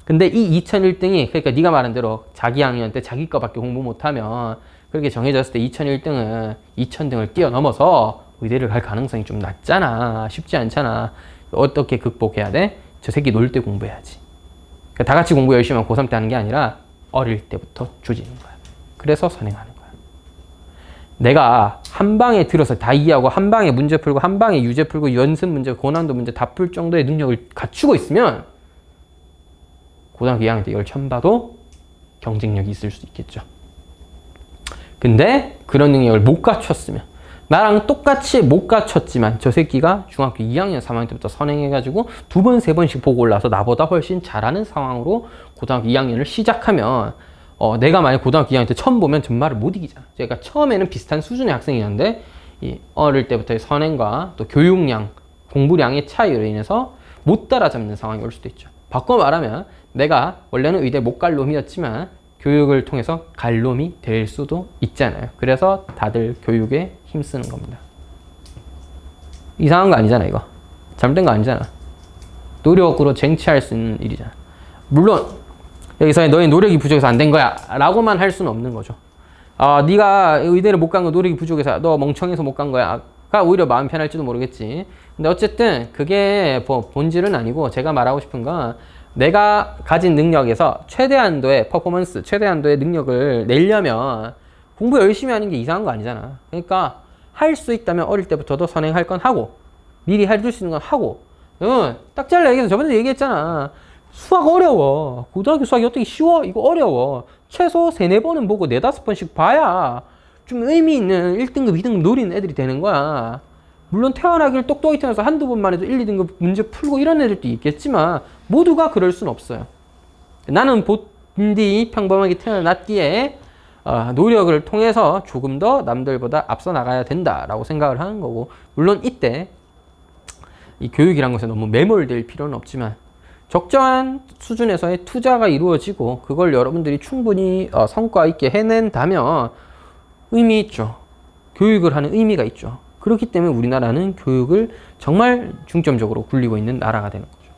근데 이 2,001등이 그러니까 네가 말한 대로 자기 학년 때 자기 거밖에 공부 못하면 그렇게 정해졌을 때 2,001등은 2,000등을 뛰어넘어서 의대를 갈 가능성이 좀 낮잖아. 쉽지 않잖아. 어떻게 극복해야 돼? 저 새끼 놀 때 공부해야지. 그러니까 다 같이 공부 열심히 하면 고3 때 하는 게 아니라 어릴 때부터 조지는 거야. 그래서 선행하는 거야. 내가 한 방에 들어서 다 이해하고 한 방에 문제 풀고 한 방에 유제 풀고 연습 문제, 고난도 문제 다 풀 정도의 능력을 갖추고 있으면 고등학교 2학년 때 이걸 처음 봐도 경쟁력이 있을 수 있겠죠. 근데 그런 능력을 못 갖췄으면 나랑 똑같이 못 갖췄지만 저 새끼가 중학교 2학년, 3학년 때부터 선행해가지고 2번, 3번씩 보고 올라서 나보다 훨씬 잘하는 상황으로 고등학교 2학년을 시작하면 내가 만약 고등학교 2학년 때 처음 보면 전말을 못 이기잖아. 그러니까 처음에는 비슷한 수준의 학생이었는데 이 어릴 때부터의 선행과 또 교육량, 공부량의 차이로 인해서 못 따라잡는 상황이 올 수도 있죠. 바꿔 말하면 내가 원래는 의대 못 갈 놈이었지만 교육을 통해서 갈 놈이 될 수도 있잖아요. 그래서 다들 교육에 힘쓰는 겁니다. 이상한 거 아니잖아 이거. 잘못된 거 아니잖아. 노력으로 쟁취할 수 있는 일이잖아. 물론 여기서 너의 노력이 부족해서 안 된 거야 라고만 할 수는 없는 거죠. 네가 의대를 못 간 거 노력이 부족해서 너 멍청해서 못 간 거야 가 오히려 마음 편할지도 모르겠지. 근데 어쨌든 그게 본질은 아니고 제가 말하고 싶은 건 내가 가진 능력에서 최대한도의 퍼포먼스, 최대한도의 능력을 내려면 공부 열심히 하는 게 이상한 거 아니잖아. 그러니까 할 수 있다면 어릴 때부터도 선행할 건 하고 미리 해줄 수 있는 건 하고. 딱 잘라 얘기해서 저번에 얘기했잖아. 수학 어려워. 고등학교 수학이 어떻게 쉬워? 이거 어려워. 최소 3, 4번은 보고 4, 5번씩 봐야 좀 의미 있는 1등급, 2등급 노리는 애들이 되는 거야. 물론 태어나길 똑똑히 태어나서 한두 번만 해도 1, 2등급 문제 풀고 이런 애들도 있겠지만 모두가 그럴 순 없어요. 나는 본디 평범하게 태어났기에 노력을 통해서 조금 더 남들보다 앞서 나가야 된다라고 생각을 하는 거고, 물론 이때 이 교육이란 것에 너무 매몰될 필요는 없지만 적정한 수준에서의 투자가 이루어지고 그걸 여러분들이 충분히 성과 있게 해낸다면 의미 있죠. 교육을 하는 의미가 있죠. 그렇기 때문에 우리나라는 교육을 정말 중점적으로 굴리고 있는 나라가 되는 거죠.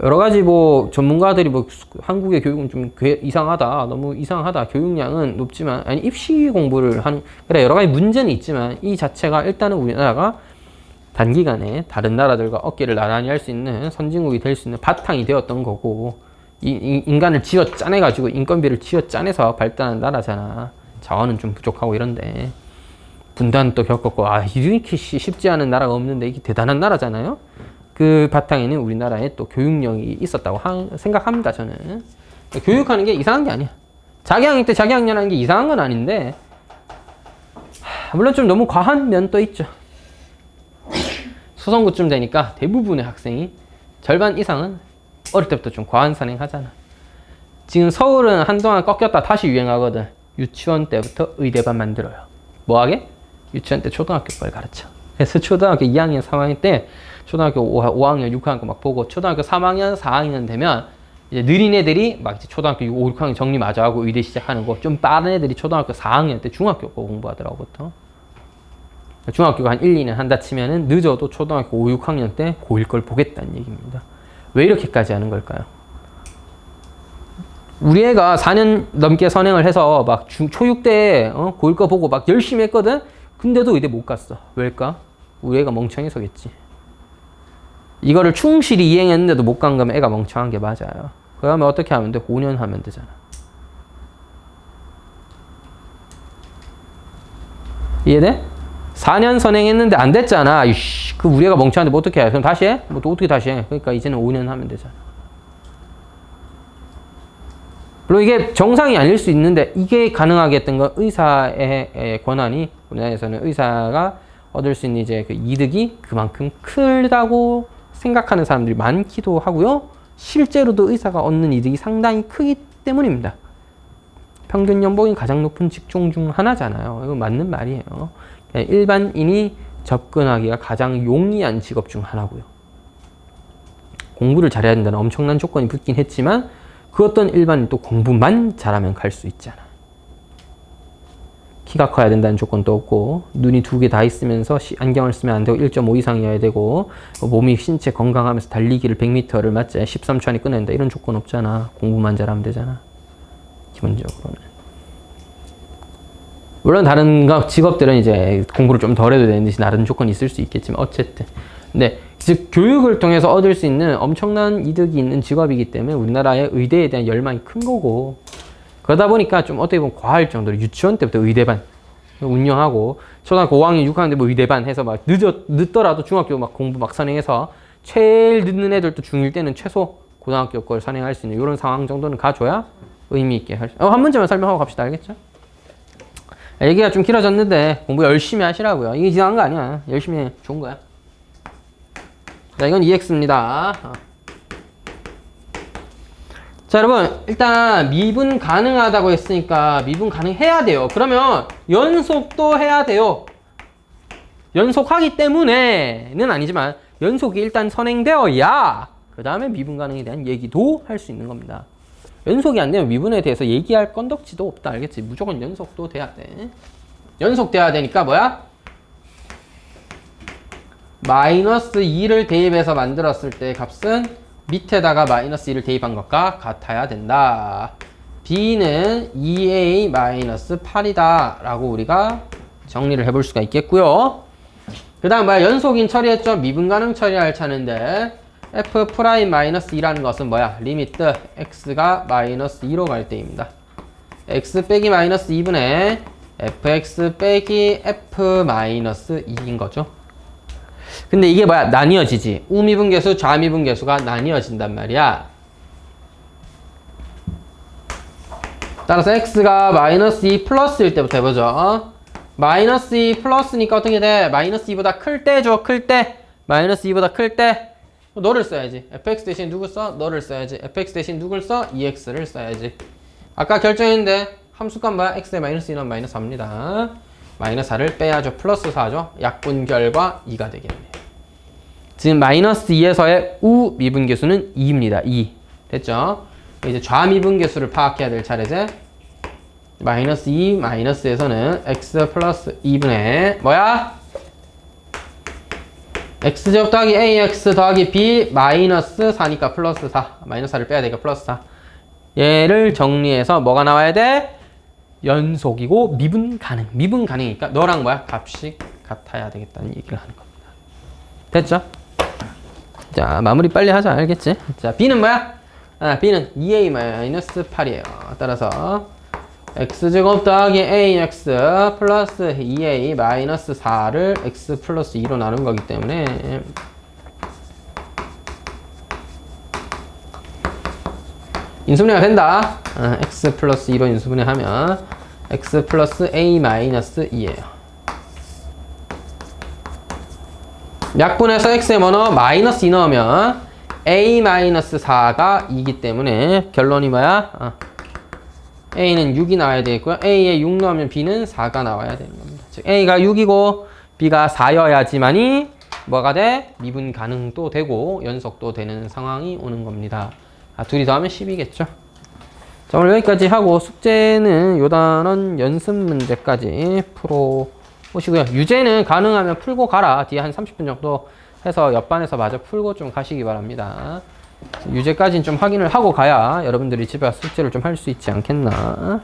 여러 가지 뭐 전문가들이 뭐 한국의 교육은 좀 이상하다, 너무 이상하다, 교육량은 높지만, 아니 입시 공부를 하는, 그래 여러 가지 문제는 있지만 이 자체가 일단은 우리나라가 단기간에 다른 나라들과 어깨를 나란히 할 수 있는 선진국이 될 수 있는 바탕이 되었던 거고, 인간을 쥐어 짜내가지고 인건비를 쥐어 짜내서 발달한 나라잖아. 자원은 좀 부족하고 이런데 분단도 겪었고, 이렇게 쉽지 않은 나라가 없는데 이게 대단한 나라잖아요. 그 바탕에는 우리나라에 또 교육력이 있었다고 생각합니다, 저는. 교육하는 게 이상한 게 아니야. 자기학년 때 자기학년 하는 게 이상한 건 아닌데, 물론 좀 너무 과한 면도 있죠. 수성구쯤 되니까 대부분의 학생이 절반 이상은 어릴 때부터 좀 과한 산행하잖아. 지금 서울은 한동안 꺾였다 다시 유행하거든. 유치원 때부터 의대반 만들어요. 뭐하게? 유치원 때 초등학교 걸 가르쳐. 그래서 초등학교 2학년, 3학년 때 초등학교 5학년, 6학년 막 보고, 초등학교 3학년, 4학년 되면 이제 느린 애들이 막 이제 초등학교 5, 6학년 정리 마저 하고 의대 시작하는 거, 좀 빠른 애들이 초등학교 4학년 때 중학교 거 공부하더라고, 보통. 중학교가 한 1, 2년 한다 치면은 늦어도 초등학교 5, 6학년 때 고1 걸 보겠다는 얘기입니다. 왜 이렇게까지 하는 걸까요? 우리 애가 4년 넘게 선행을 해서 막 초6 때 고1 거 보고 막 열심히 했거든? 근데도 의대 못 갔어. 왜일까? 우리 애가 멍청해서겠지. 이거를 충실히 이행했는데도 못 간 거면 애가 멍청한 게 맞아요. 그러면 어떻게 하면 돼? 5년 하면 되잖아. 이해돼? 4년 선행했는데 안 됐잖아. 이씨, 그 우리 애가 멍청한데 뭐 어떻게 해? 그럼 다시 해? 뭐 또 어떻게 다시 해? 그러니까 이제는 5년 하면 되잖아. 물론 이게 정상이 아닐 수 있는데, 이게 가능하게 했던 건 의사의 권한이, 우리나라에서는 의사가 얻을 수 있는 이제 그 이득이 그만큼 크다고 생각하는 사람들이 많기도 하고요. 실제로도 의사가 얻는 이득이 상당히 크기 때문입니다. 평균 연봉이 가장 높은 직종 중 하나잖아요. 이거 맞는 말이에요. 일반인이 접근하기가 가장 용이한 직업 중 하나고요. 공부를 잘해야 된다는 엄청난 조건이 붙긴 했지만, 그 어떤 일반인 또 공부만 잘하면 갈 수 있잖아. 키가 커야 된다는 조건도 없고, 눈이 2개 다 있으면서 안경을 쓰면 안 되고 1.5 이상이어야 되고, 몸이 신체 건강하면서 달리기를 100m를 맞지 13초 안에 끝낸다, 이런 조건 없잖아. 공부만 잘하면 되잖아, 기본적으로는. 물론 다른 직업들은 이제 공부를 좀 덜 해도 되는 듯이 다른 조건이 있을 수 있겠지만, 어쨌든. 근데 즉 교육을 통해서 얻을 수 있는 엄청난 이득이 있는 직업이기 때문에 우리나라의 의대에 대한 열망이 큰 거고, 그러다 보니까 좀 어떻게 보면 과할 정도로 유치원 때부터 의대반 운영하고, 초등학교 5학년, 6학년 때 뭐 의대반 해서 막 늦더라도 중학교 막 공부 막 선행해서, 제일 늦는 애들도 중1 때는 최소 고등학교 걸 선행할 수 있는 이런 상황 정도는 가줘야 의미 있게 할 수. 한 문제만 설명하고 갑시다. 알겠죠? 얘기가 좀 길어졌는데 공부 열심히 하시라고요. 이게 이상한 거 아니야. 열심히 해. 좋은 거야. 자, 이건 EX입니다. 자, 여러분, 일단 미분 가능하다고 했으니까 미분 가능해야 돼요. 그러면 연속도 해야 돼요. 연속하기 때문에는 아니지만 연속이 일단 선행되어야 그 다음에 미분 가능에 대한 얘기도 할 수 있는 겁니다. 연속이 안 되면 미분에 대해서 얘기할 건덕지도 없다. 알겠지? 무조건 연속도 돼야 돼. 연속돼야 되니까 뭐야? 마이너스 2를 대입해서 만들었을 때 값은 밑에다가 마이너스 2를 대입한 것과 같아야 된다. B는 2A-8이다 라고 우리가 정리를 해볼 수가 있겠고요. 그 다음 뭐야? 연속인 처리했죠? 미분 가능 처리할 차례인데, F'-2라는 것은 뭐야? 리미트 x가 마이너스 2로 갈 때입니다. x 빼기 마이너스 2분의 fx 빼기 f 마이너스 2인 거죠. 근데 이게 뭐야? 나뉘어지지. 우미분계수, 좌미분계수가 나뉘어진단 말이야. 따라서 x가 마이너스 2 플러스일 때부터 해보죠. 마이너스 2 플러스니까 어떻게 돼? 마이너스 2보다 클 때죠. 클 때. 마이너스 2보다 클 때. 너를 써야지. fx 대신 누구 써? 너를 써야지. fx 대신 누굴 써? ex를 써야지. 아까 결정했는데 함수값 뭐야? x의 마이너스 2는 마이너스 4입니다. 마이너스 4를 빼야죠. 플러스 4죠. 약분 결과 2가 되겠네요. 지금 마이너스 2에서의 우 미분계수는 2입니다. 2. 됐죠? 이제 좌미분계수를 파악해야 될 차례제. 마이너스 2 마이너스에서는 x 플러스 2분의 뭐야? x제곱 더하기 ax 더하기 b 마이너스 4니까 플러스 4. 마이너스 4를 빼야 되니까 플러스 4. 얘를 정리해서 뭐가 나와야 돼? 연속이고 미분 가능. 미분 가능이니까 너랑 뭐야? 값이 같아야 되겠다는 얘기를 하는 겁니다. 됐죠? 자, 마무리 빨리 하자. 알겠지? 자, b는 뭐야? b는 2a-8이에요. 따라서 x제곱 더하기 ax 플러스 2a 마이너스 4를 x 플러스 2로 나눈 거기 때문에 인수분해가 된다. x 플러스 2로 인수분해하면 x 플러스 a 마이너스 2예요. 약분해서 x에 뭐 넣어? 마이너스 2 넣으면 a 마이너스 4가 2이기 때문에 결론이 뭐야? a는 6이 나와야 되겠고요. a에 6 넣으면 b는 4가 나와야 되는 겁니다. 즉 a가 6이고 b가 4여야지만이 뭐가 돼? 미분 가능도 되고 연속도 되는 상황이 오는 겁니다. 둘이 더하면 10이겠죠. 자, 오늘 여기까지 하고 숙제는 요 단원 연습 문제까지 풀어보시고요. 유제는 가능하면 풀고 가라. 뒤에 한 30분 정도 해서 옆반에서 마저 풀고 좀 가시기 바랍니다. 유제까지는 좀 확인을 하고 가야 여러분들이 집에 와서 숙제를 좀 할 수 있지 않겠나.